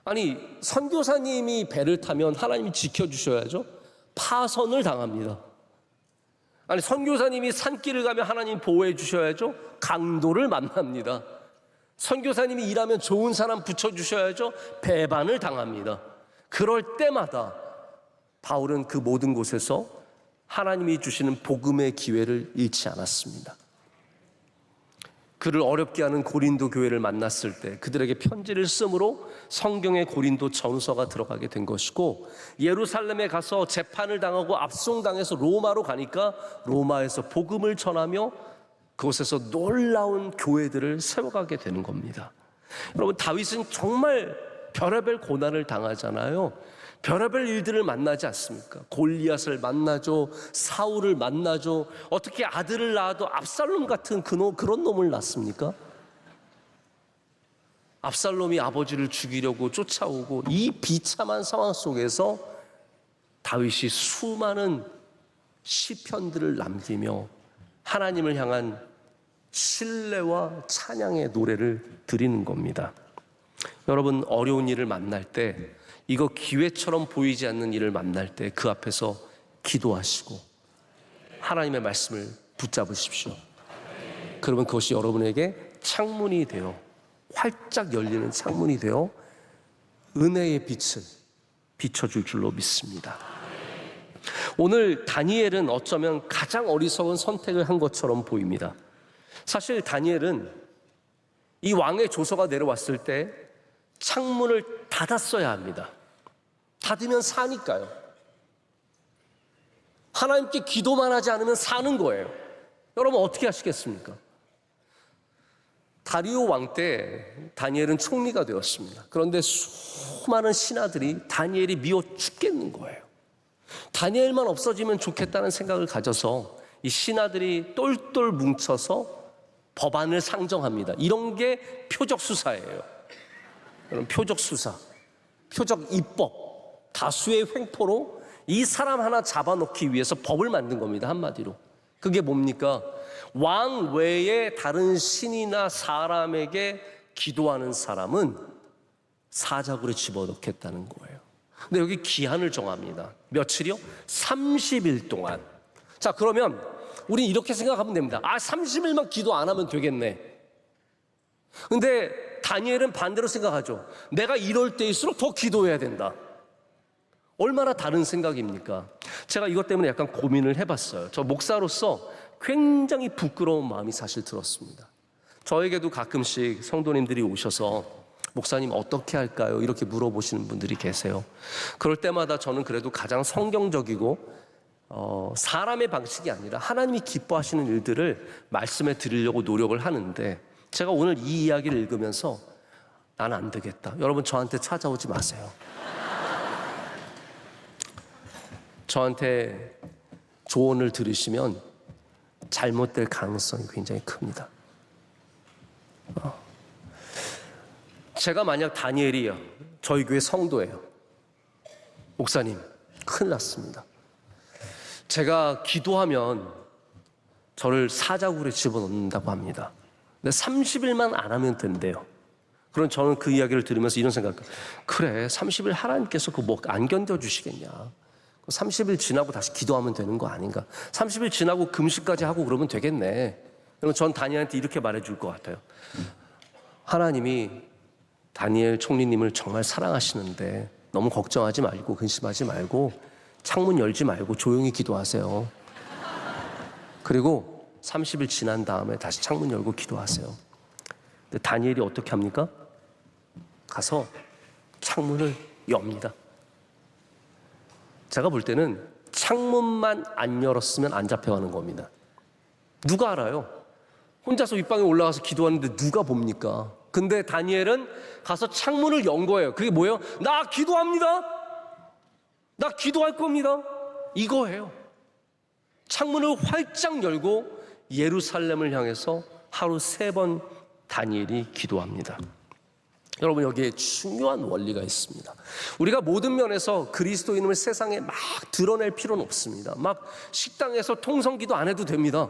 아니, 선교사님이 배를 타면 하나님이 지켜주셔야죠. 파선을 당합니다. 아니, 선교사님이 산길을 가면 하나님 보호해 주셔야죠. 강도를 만납니다. 선교사님이 일하면 좋은 사람 붙여주셔야죠. 배반을 당합니다. 그럴 때마다 바울은 그 모든 곳에서 하나님이 주시는 복음의 기회를 잃지 않았습니다. 그를 어렵게 하는 고린도 교회를 만났을 때 그들에게 편지를 쓰므로 성경의 고린도 전서가 들어가게 된 것이고, 예루살렘에 가서 재판을 당하고 압송당해서 로마로 가니까 로마에서 복음을 전하며 그곳에서 놀라운 교회들을 세워가게 되는 겁니다. 여러분, 다윗은 정말 별의별 고난을 당하잖아요. 별의별 일들을 만나지 않습니까? 골리앗을 만나죠. 사울을 만나죠. 어떻게 아들을 낳아도 압살롬 같은 그런 놈을 낳습니까? 압살롬이 아버지를 죽이려고 쫓아오고, 이 비참한 상황 속에서 다윗이 수많은 시편들을 남기며 하나님을 향한 신뢰와 찬양의 노래를 드리는 겁니다. 여러분, 어려운 일을 만날 때, 이거 기회처럼 보이지 않는 일을 만날 때 그 앞에서 기도하시고 하나님의 말씀을 붙잡으십시오. 그러면 그것이 여러분에게 창문이 되어, 활짝 열리는 창문이 되어 은혜의 빛을 비춰줄 줄로 믿습니다. 오늘 다니엘은 어쩌면 가장 어리석은 선택을 한 것처럼 보입니다. 사실 다니엘은 이 왕의 조서가 내려왔을 때 창문을 닫았어야 합니다. 닫으면 사니까요. 하나님께 기도만 하지 않으면 사는 거예요. 여러분 어떻게 하시겠습니까? 다리오 왕 때 다니엘은 총리가 되었습니다. 그런데 수많은 신하들이 다니엘이 미워 죽겠는 거예요. 다니엘만 없어지면 좋겠다는 생각을 가져서 이 신하들이 똘똘 뭉쳐서 법안을 상정합니다. 이런 게 표적 수사예요. 여러분, 표적 수사, 표적 입법, 다수의 횡포로 이 사람 하나 잡아놓기 위해서 법을 만든 겁니다. 한마디로. 그게 뭡니까? 왕 외에 다른 신이나 사람에게 기도하는 사람은 사자굴에 집어넣겠다는 거예요. 근데 여기 기한을 정합니다. 며칠이요? 30일 동안. 자, 그러면 우리 이렇게 생각하면 됩니다. 30일만 기도 안 하면 되겠네. 근데 다니엘은 반대로 생각하죠. 내가 이럴 때일수록 더 기도해야 된다. 얼마나 다른 생각입니까? 제가 이것 때문에 약간 고민을 해봤어요. 저 목사로서 굉장히 부끄러운 마음이 사실 들었습니다. 저에게도 가끔씩 성도님들이 오셔서 목사님 어떻게 할까요? 이렇게 물어보시는 분들이 계세요. 그럴 때마다 저는 그래도 가장 성경적이고 사람의 방식이 아니라 하나님이 기뻐하시는 일들을 말씀해 드리려고 노력을 하는데, 제가 오늘 이 이야기를 읽으면서 나는 안 되겠다. 여러분 저한테 찾아오지 마세요. 저한테 조언을 들으시면 잘못될 가능성이 굉장히 큽니다. 제가 만약 다니엘이요, 저희 교회 성도예요. 목사님, 큰일 났습니다. 제가 기도하면 저를 사자굴에 집어넣는다고 합니다. 근데 30일만 안 하면 된대요. 그럼 저는 그 이야기를 들으면서 이런 생각, 그래 30일 하나님께서 그거 뭐 안 견뎌주시겠냐, 30일 지나고 다시 기도하면 되는 거 아닌가, 30일 지나고 금식까지 하고 그러면 되겠네. 그럼 전 다니엘한테 이렇게 말해줄 것 같아요. 하나님이 다니엘 총리님을 정말 사랑하시는데 너무 걱정하지 말고 근심하지 말고 창문 열지 말고 조용히 기도하세요. 그리고 30일 지난 다음에 다시 창문 열고 기도하세요. 근데 다니엘이 어떻게 합니까? 가서 창문을 엽니다. 제가 볼 때는 창문만 안 열었으면 안 잡혀가는 겁니다. 누가 알아요? 혼자서 윗방에 올라가서 기도하는데 누가 봅니까? 근데 다니엘은 가서 창문을 연 거예요. 그게 뭐예요? 나 기도합니다. 나 기도할 겁니다. 이거예요. 창문을 활짝 열고 예루살렘을 향해서 하루 3번 다니엘이 기도합니다. 여러분, 여기에 중요한 원리가 있습니다. 우리가 모든 면에서 그리스도인임을 세상에 막 드러낼 필요는 없습니다. 막 식당에서 통성기도 안 해도 됩니다.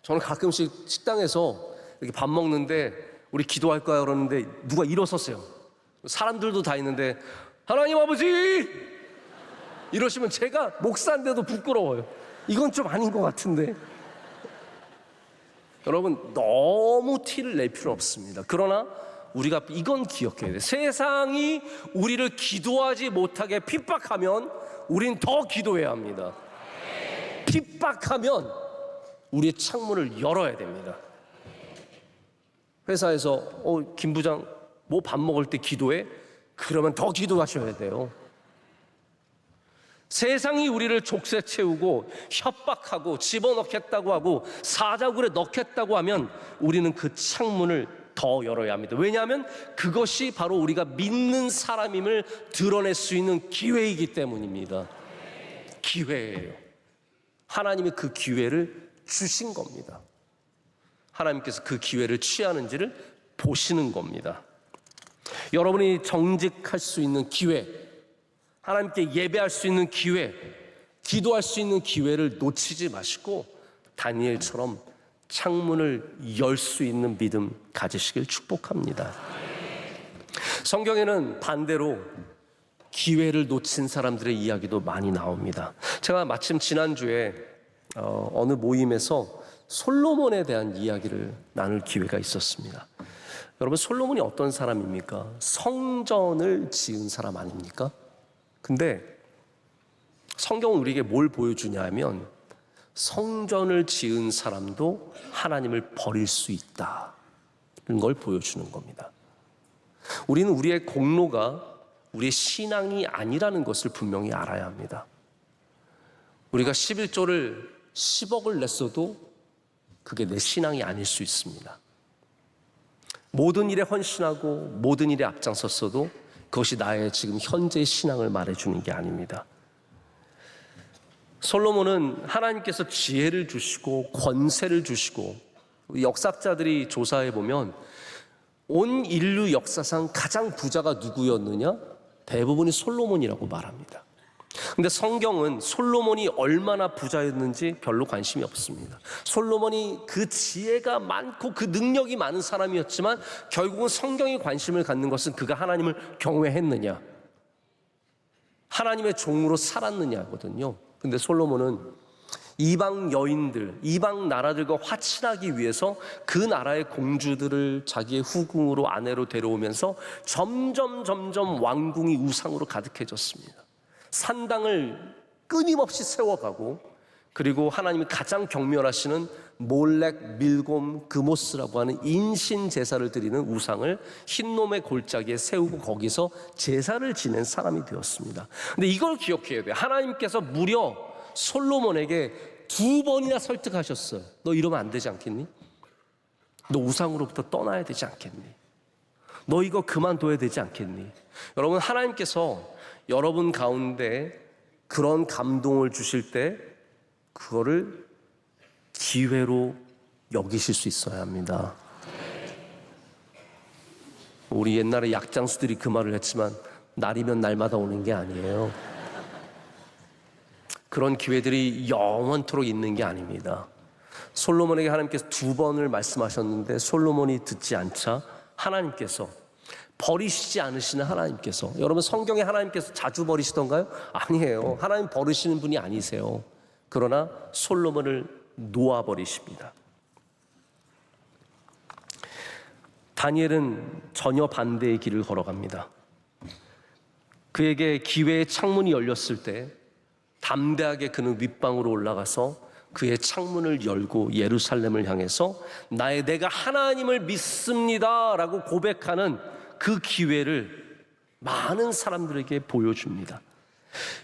저는 가끔씩 식당에서 이렇게 밥 먹는데 우리 기도할까요? 그러는데 누가 일어섰어요. 사람들도 다 있는데 하나님 아버지 이러시면 제가 목사인데도 부끄러워요. 이건 좀 아닌 것 같은데. 여러분, 너무 티를 낼 필요 없습니다. 그러나 우리가 이건 기억해야 돼요. 세상이 우리를 기도하지 못하게 핍박하면 우린 더 기도해야 합니다. 핍박하면 우리의 창문을 열어야 됩니다. 회사에서 김 부장 뭐 밥 먹을 때 기도해? 그러면 더 기도하셔야 돼요. 세상이 우리를 족쇄 채우고 협박하고 집어넣겠다고 하고 사자굴에 넣겠다고 하면 우리는 그 창문을 더 열어야 합니다. 왜냐하면 그것이 바로 우리가 믿는 사람임을 드러낼 수 있는 기회이기 때문입니다. 기회예요. 하나님이 그 기회를 주신 겁니다. 하나님께서 그 기회를 취하는지를 보시는 겁니다. 여러분이 정직할 수 있는 기회, 하나님께 예배할 수 있는 기회, 기도할 수 있는 기회를 놓치지 마시고 다니엘처럼 창문을 열 수 있는 믿음 가지시길 축복합니다. 성경에는 반대로 기회를 놓친 사람들의 이야기도 많이 나옵니다. 제가 마침 지난주에 어느 모임에서 솔로몬에 대한 이야기를 나눌 기회가 있었습니다. 여러분, 솔로몬이 어떤 사람입니까? 성전을 지은 사람 아닙니까? 근데 성경은 우리에게 뭘 보여주냐 하면 성전을 지은 사람도 하나님을 버릴 수 있다는 걸 보여주는 겁니다. 우리는 우리의 공로가 우리의 신앙이 아니라는 것을 분명히 알아야 합니다. 우리가 11조를 10억을 냈어도 그게 내 신앙이 아닐 수 있습니다. 모든 일에 헌신하고 모든 일에 앞장섰어도 그것이 나의 지금 현재의 신앙을 말해주는 게 아닙니다. 솔로몬은 하나님께서 지혜를 주시고 권세를 주시고, 역사학자들이 조사해 보면 온 인류 역사상 가장 부자가 누구였느냐? 대부분이 솔로몬이라고 말합니다. 근데 성경은 솔로몬이 얼마나 부자였는지 별로 관심이 없습니다. 솔로몬이 그 지혜가 많고 그 능력이 많은 사람이었지만 결국은 성경이 관심을 갖는 것은 그가 하나님을 경외했느냐, 하나님의 종으로 살았느냐거든요. 근데 솔로몬은 이방 여인들, 이방 나라들과 화친하기 위해서 그 나라의 공주들을 자기의 후궁으로 아내로 데려오면서 점점 왕궁이 우상으로 가득해졌습니다. 산당을 끊임없이 세워가고, 그리고 하나님이 가장 경멸하시는 몰렉, 밀곰, 그모스라고 하는 인신 제사를 드리는 우상을 흰놈의 골짜기에 세우고 거기서 제사를 지낸 사람이 되었습니다. 근데 이걸 기억해야 돼요. 하나님께서 무려 솔로몬에게 2번이나 설득하셨어요. 너 이러면 안 되지 않겠니? 너 우상으로부터 떠나야 되지 않겠니? 너 이거 그만둬야 되지 않겠니? 여러분, 하나님께서 여러분 가운데 그런 감동을 주실 때 그거를 기회로 여기실 수 있어야 합니다. 우리 옛날에 약장수들이 그 말을 했지만 날이면 날마다 오는 게 아니에요. 그런 기회들이 영원토록 있는 게 아닙니다. 솔로몬에게 하나님께서 2번을 말씀하셨는데 솔로몬이 듣지 않자 하나님께서, 버리시지 않으시는 하나님께서, 여러분 성경에 하나님께서 자주 버리시던가요? 아니에요. 하나님 버리시는 분이 아니세요. 그러나 솔로몬을 놓아버리십니다. 다니엘은 전혀 반대의 길을 걸어갑니다. 그에게 기회의 창문이 열렸을 때 담대하게 그는 윗방으로 올라가서 그의 창문을 열고 예루살렘을 향해서 내가 하나님을 믿습니다 라고 고백하는 그 기회를 많은 사람들에게 보여줍니다.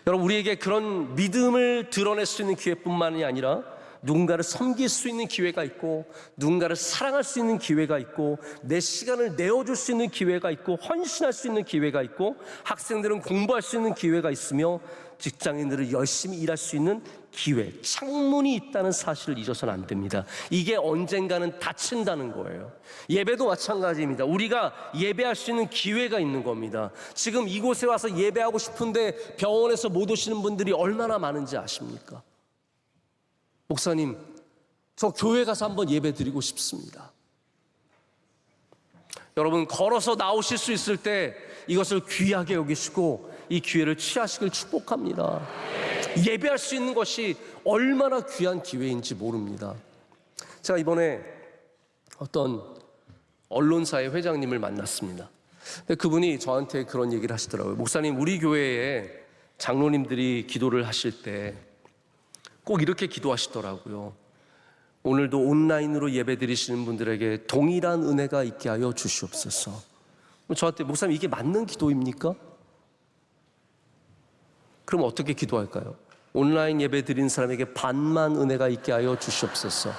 여러분, 우리에게 그런 믿음을 드러낼 수 있는 기회뿐만이 아니라 누군가를 섬길 수 있는 기회가 있고, 누군가를 사랑할 수 있는 기회가 있고, 내 시간을 내어줄 수 있는 기회가 있고, 헌신할 수 있는 기회가 있고, 학생들은 공부할 수 있는 기회가 있으며, 직장인들은 열심히 일할 수 있는 기회, 창문이 있다는 사실을 잊어서는 안 됩니다. 이게 언젠가는 닫힌다는 거예요. 예배도 마찬가지입니다. 우리가 예배할 수 있는 기회가 있는 겁니다. 지금 이곳에 와서 예배하고 싶은데 병원에서 못 오시는 분들이 얼마나 많은지 아십니까? 목사님, 저 교회 가서 한번 예배 드리고 싶습니다. 여러분, 걸어서 나오실 수 있을 때 이것을 귀하게 여기시고 이 기회를 취하시길 축복합니다. 예배할 수 있는 것이 얼마나 귀한 기회인지 모릅니다. 제가 이번에 어떤 언론사의 회장님을 만났습니다. 근데 그분이 저한테 그런 얘기를 하시더라고요. 목사님, 우리 교회에 장로님들이 기도를 하실 때 꼭 이렇게 기도하시더라고요. 오늘도 온라인으로 예배 드리시는 분들에게 동일한 은혜가 있게 하여 주시옵소서. 저한테, 목사님, 이게 맞는 기도입니까? 그럼 어떻게 기도할까요? 온라인 예배 드리는 사람에게 반만 은혜가 있게 하여 주시옵소서.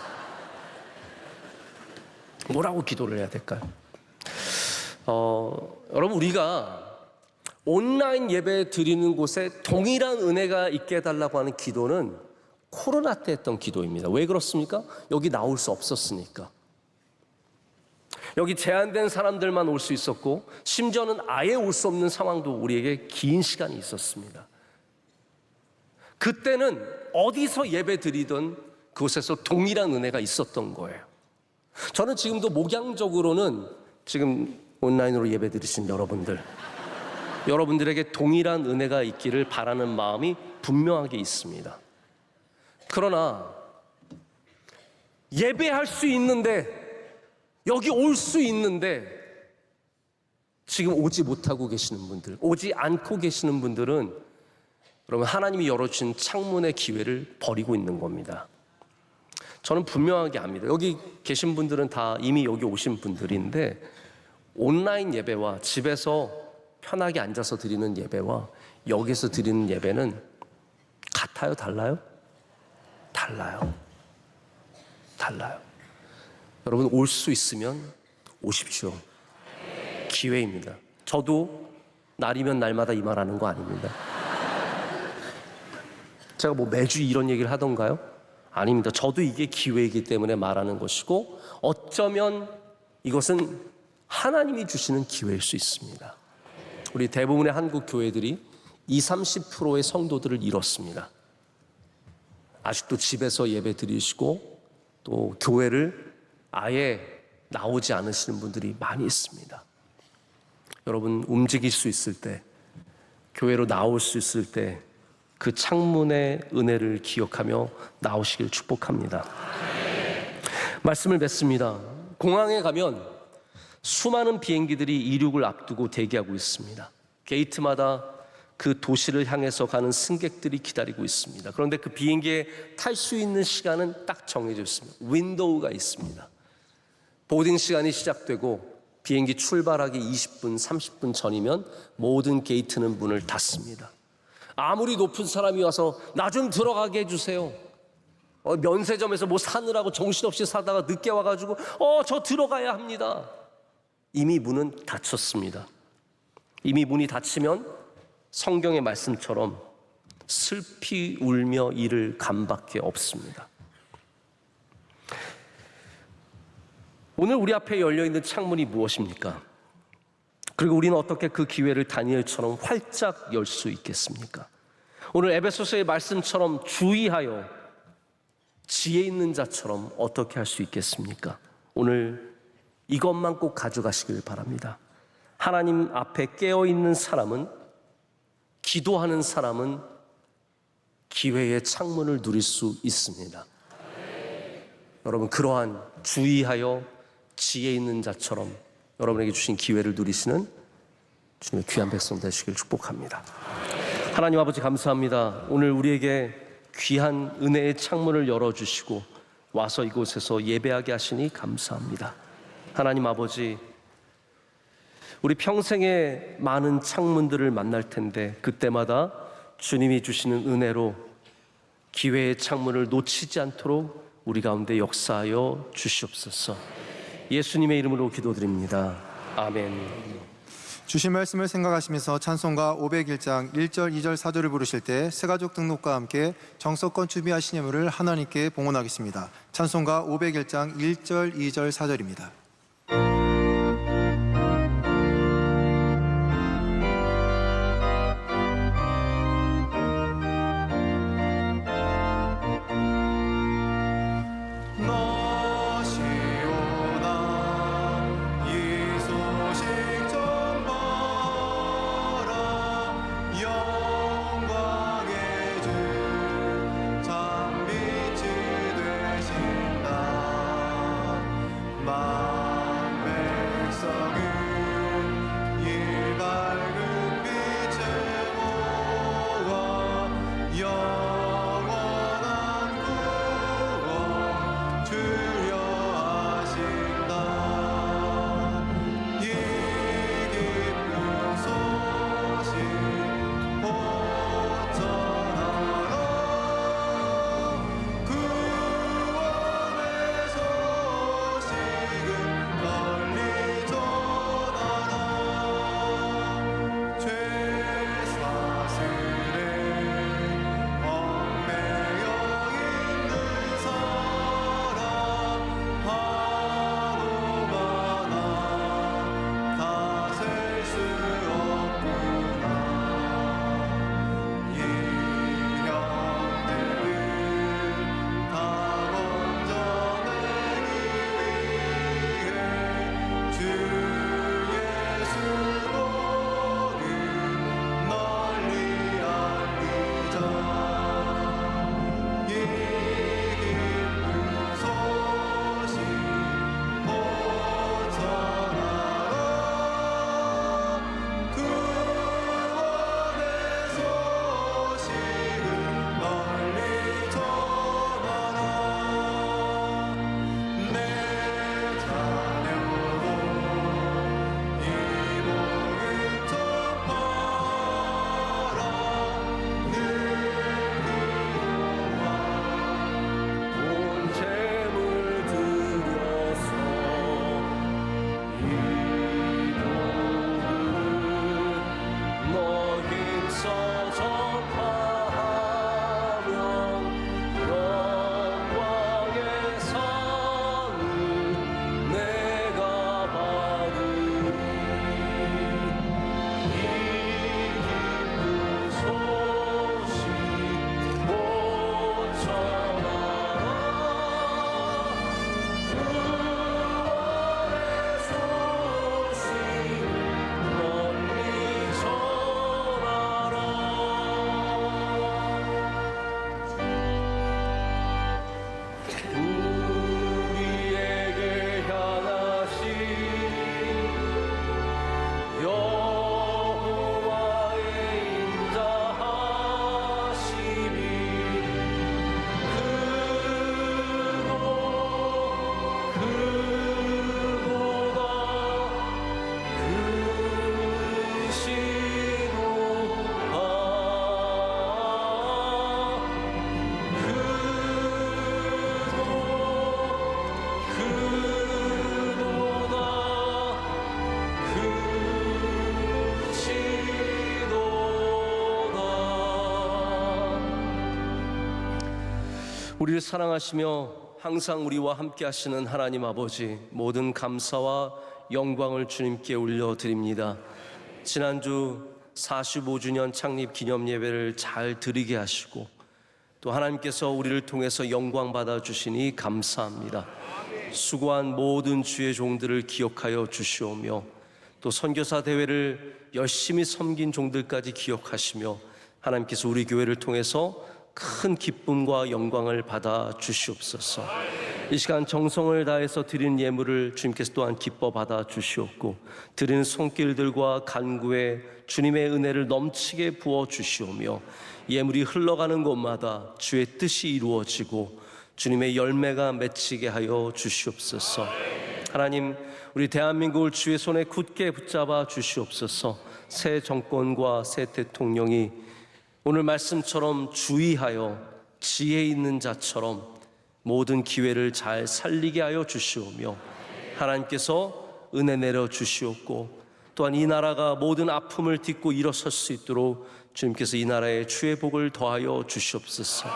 뭐라고 기도를 해야 될까요? 여러분, 우리가 온라인 예배 드리는 곳에 동일한 은혜가 있게 해달라고 하는 기도는 코로나 때 했던 기도입니다. 왜 그렇습니까? 여기 나올 수 없었으니까. 여기 제한된 사람들만 올 수 있었고, 심지어는 아예 올 수 없는 상황도 우리에게 긴 시간이 있었습니다. 그때는 어디서 예배 드리든 그곳에서 동일한 은혜가 있었던 거예요. 저는 지금도 목양적으로는 지금 온라인으로 예배 드리신 여러분들에게 동일한 은혜가 있기를 바라는 마음이 분명하게 있습니다. 그러나 예배할 수 있는데, 여기 올 수 있는데 지금 오지 못하고 계시는 분들, 오지 않고 계시는 분들은 여러분, 하나님이 열어주신 창문의 기회를 버리고 있는 겁니다. 저는 분명하게 압니다. 여기 계신 분들은 다 이미 여기 오신 분들인데 온라인 예배와 집에서 편하게 앉아서 드리는 예배와 여기서 드리는 예배는 같아요? 달라요? 달라요. 여러분 올 수 있으면 오십시오. 기회입니다. 저도 날이면 날마다 이 말하는 거 아닙니다. 제가 뭐 매주 이런 얘기를 하던가요? 아닙니다. 저도 이게 기회이기 때문에 말하는 것이고 어쩌면 이것은 하나님이 주시는 기회일 수 있습니다. 우리 대부분의 한국 교회들이 20-30%의 성도들을 잃었습니다. 아직도 집에서 예배 드리시고 또 교회를 아예 나오지 않으시는 분들이 많이 있습니다. 여러분 움직일 수 있을 때, 교회로 나올 수 있을 때 그 창문의 은혜를 기억하며 나오시길 축복합니다. 말씀을 맺습니다. 공항에 가면 수많은 비행기들이 이륙을 앞두고 대기하고 있습니다. 게이트마다 그 도시를 향해서 가는 승객들이 기다리고 있습니다. 그런데 그 비행기에 탈 수 있는 시간은 딱 정해져 있습니다. 윈도우가 있습니다. 보딩 시간이 시작되고 비행기 출발하기 20분, 30분 전이면 모든 게이트는 문을 닫습니다. 아무리 높은 사람이 와서 나 좀 들어가게 해주세요. 면세점에서 뭐 사느라고 정신없이 사다가 늦게 와가지고 저 들어가야 합니다. 이미 문은 닫혔습니다. 이미 문이 닫히면 성경의 말씀처럼 슬피 울며 이를 감밖에 없습니다. 오늘 우리 앞에 열려있는 창문이 무엇입니까? 그리고 우리는 어떻게 그 기회를 다니엘처럼 활짝 열 수 있겠습니까? 오늘 에베소서의 말씀처럼 주의하여 지혜 있는 자처럼 어떻게 할 수 있겠습니까? 오늘 이것만 꼭 가져가시길 바랍니다. 하나님 앞에 깨어있는 사람은, 기도하는 사람은 기회의 창문을 누릴 수 있습니다. 여러분 그러한 주의하여 지혜 있는 자처럼 여러분에게 주신 기회를 누리시는 주님의 귀한 백성 되시길 축복합니다. 하나님 아버지 감사합니다. 오늘 우리에게 귀한 은혜의 창문을 열어주시고 와서 이곳에서 예배하게 하시니 감사합니다. 하나님 아버지, 우리 평생에 많은 창문들을 만날 텐데 그때마다 주님이 주시는 은혜로 기회의 창문을 놓치지 않도록 우리 가운데 역사하여 주시옵소서. 예수님의 이름으로 기도드립니다. 아멘. 주신 말씀을 생각하시면서 찬송가 501장 1절, 2절, 4절을 부르실 때 새가족 등록과 함께 정석권 준비하신 예물을 하나님께 봉헌하겠습니다. 찬송가 501장 1절, 2절, 4절입니다. 마 우리를 사랑하시며 항상 우리와 함께 하시는 하나님 아버지, 모든 감사와 영광을 주님께 올려드립니다. 지난주 45주년 창립 기념 예배를 잘 드리게 하시고 또 하나님께서 우리를 통해서 영광 받아 주시니 감사합니다. 수고한 모든 주의 종들을 기억하여 주시오며 또 선교사 대회를 열심히 섬긴 종들까지 기억하시며 하나님께서 우리 교회를 통해서 큰 기쁨과 영광을 받아 주시옵소서. 이 시간 정성을 다해서 드리는 예물을 주님께서 또한 기뻐 받아 주시옵고 드리는 손길들과 간구에 주님의 은혜를 넘치게 부어 주시오며 예물이 흘러가는 곳마다 주의 뜻이 이루어지고 주님의 열매가 맺히게 하여 주시옵소서. 하나님, 우리 대한민국을 주의 손에 굳게 붙잡아 주시옵소서. 새 정권과 새 대통령이 오늘 말씀처럼 주의하여 지혜 있는 자처럼 모든 기회를 잘 살리게 하여 주시오며 하나님께서 은혜 내려 주시옵고 또한 이 나라가 모든 아픔을 딛고 일어설 수 있도록 주님께서 이 나라에 주의 복을 더하여 주시옵소서.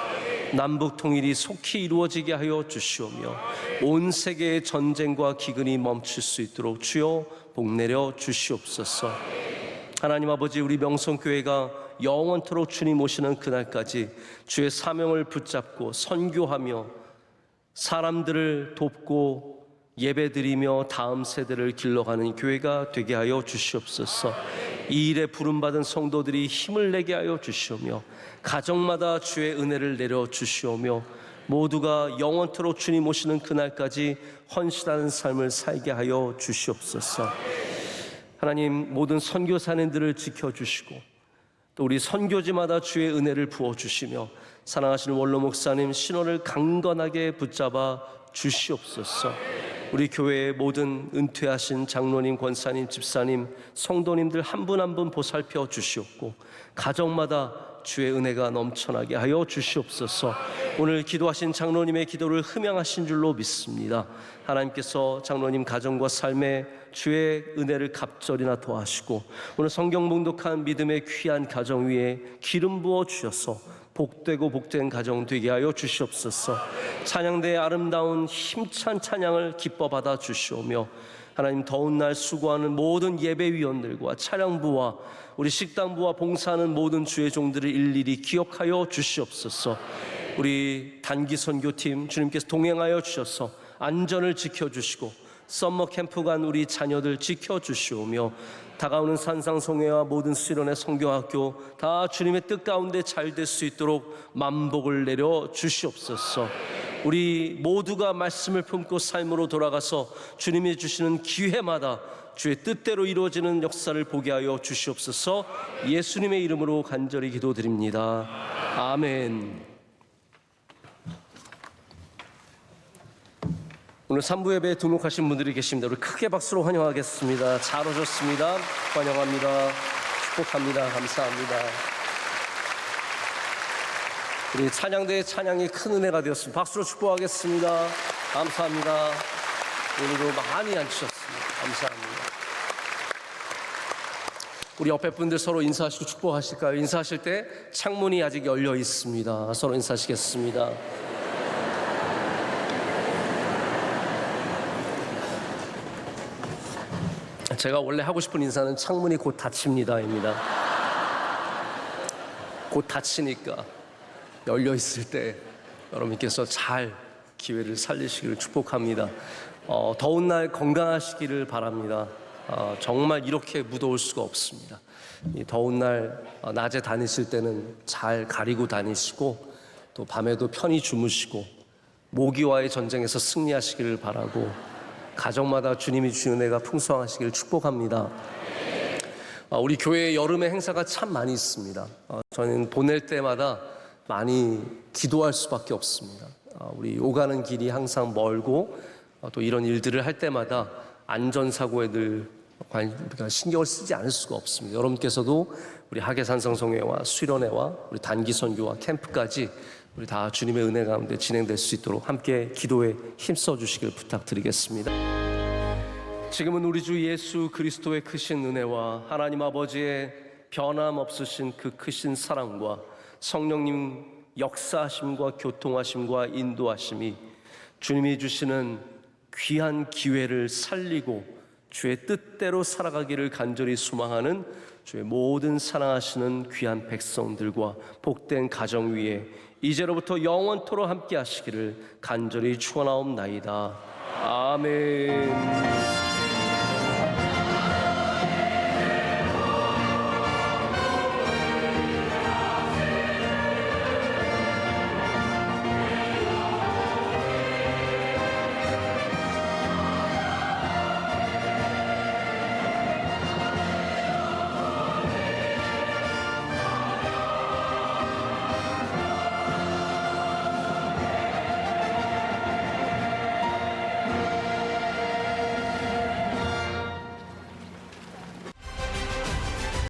남북 통일이 속히 이루어지게 하여 주시오며 온 세계의 전쟁과 기근이 멈출 수 있도록 주여 복 내려 주시옵소서. 하나님 아버지, 우리 명성교회가 영원토록 주님 오시는 그날까지 주의 사명을 붙잡고 선교하며 사람들을 돕고 예배드리며 다음 세대를 길러가는 교회가 되게 하여 주시옵소서. 이 일에 부름받은 성도들이 힘을 내게 하여 주시오며 가정마다 주의 은혜를 내려 주시오며 모두가 영원토록 주님 오시는 그날까지 헌신하는 삶을 살게 하여 주시옵소서. 하나님, 모든 선교사님들을 지켜주시고 또 우리 선교지마다 주의 은혜를 부어주시며 사랑하시는 원로 목사님 신원을 강건하게 붙잡아 주시옵소서. 우리 교회의 모든 은퇴하신 장로님, 권사님, 집사님, 성도님들 한 분 한 분 보살펴 주시옵고 가정마다 주의 은혜가 넘쳐나게 하여 주시옵소서. 오늘 기도하신 장로님의 기도를 흠양하신 줄로 믿습니다. 하나님께서 장로님 가정과 삶에 주의 은혜를 갑절이나 더하시고 오늘 성경 봉독한 믿음의 귀한 가정 위에 기름 부어 주셔서 복되고 복된 가정 되게 하여 주시옵소서. 찬양대의 아름다운 힘찬 찬양을 기뻐 받아 주시오며 하나님, 더운 날 수고하는 모든 예배위원들과 차량부와 우리 식당부와 봉사하는 모든 주의 종들을 일일이 기억하여 주시옵소서. 우리 단기 선교팀 주님께서 동행하여 주셔서 안전을 지켜주시고 썸머 캠프 간 우리 자녀들 지켜주시오며 다가오는 산상송회와 모든 수련회 성경학교 다 주님의 뜻 가운데 잘 될 수 있도록 만복을 내려 주시옵소서. 우리 모두가 말씀을 품고 삶으로 돌아가서 주님이 주시는 기회마다 주의 뜻대로 이루어지는 역사를 보게 하여 주시옵소서. 예수님의 이름으로 간절히 기도드립니다. 아멘. 오늘 3부 예배에 등록하신 분들이 계십니다. 우리 크게 박수로 환영하겠습니다. 잘 오셨습니다. 환영합니다. 축복합니다. 감사합니다. 우리 찬양대의 찬양이 큰 은혜가 되었습니다. 박수로 축복하겠습니다. 감사합니다. 오늘도 많이 앉으셨습니다. 감사합니다. 우리 옆에 분들 서로 인사하시고 축복하실까요? 인사하실 때 창문이 아직 열려 있습니다. 서로 인사하시겠습니다. 제가 원래 하고 싶은 인사는 창문이 곧 닫힙니다입니다. 곧 닫히니까 열려 있을 때 여러분께서 잘 기회를 살리시기를 축복합니다. 더운 날 건강하시기를 바랍니다. 정말 이렇게 무더울 수가 없습니다. 이 더운 날 낮에 다니실 때는 잘 가리고 다니시고 또 밤에도 편히 주무시고 모기와의 전쟁에서 승리하시기를 바라고 가정마다 주님이 주신 은혜가 풍성하시기를 축복합니다. 우리 교회에 여름에 행사가 참 많이 있습니다. 저는 보낼 때마다 많이 기도할 수밖에 없습니다. 우리 오가는 길이 항상 멀고 또 이런 일들을 할 때마다 안전사고에 늘 신경을 쓰지 않을 수가 없습니다. 여러분께서도 우리 하계산성성회와 수련회와 우리 단기선교와 캠프까지 우리 다 주님의 은혜 가운데 진행될 수 있도록 함께 기도에 힘써 주시길 부탁드리겠습니다. 지금은 우리 주 예수 그리스도의 크신 은혜와 하나님 아버지의 변함없으신 그 크신 사랑과 성령님 역사하심과 교통하심과 인도하심이 주님이 주시는 귀한 기회를 살리고 주의 뜻대로 살아가기를 간절히 소망하는 주의 모든 사랑하시는 귀한 백성들과 복된 가정 위에 이제로부터 영원토록 함께 하시기를 간절히 축원하옵나이다. 아멘.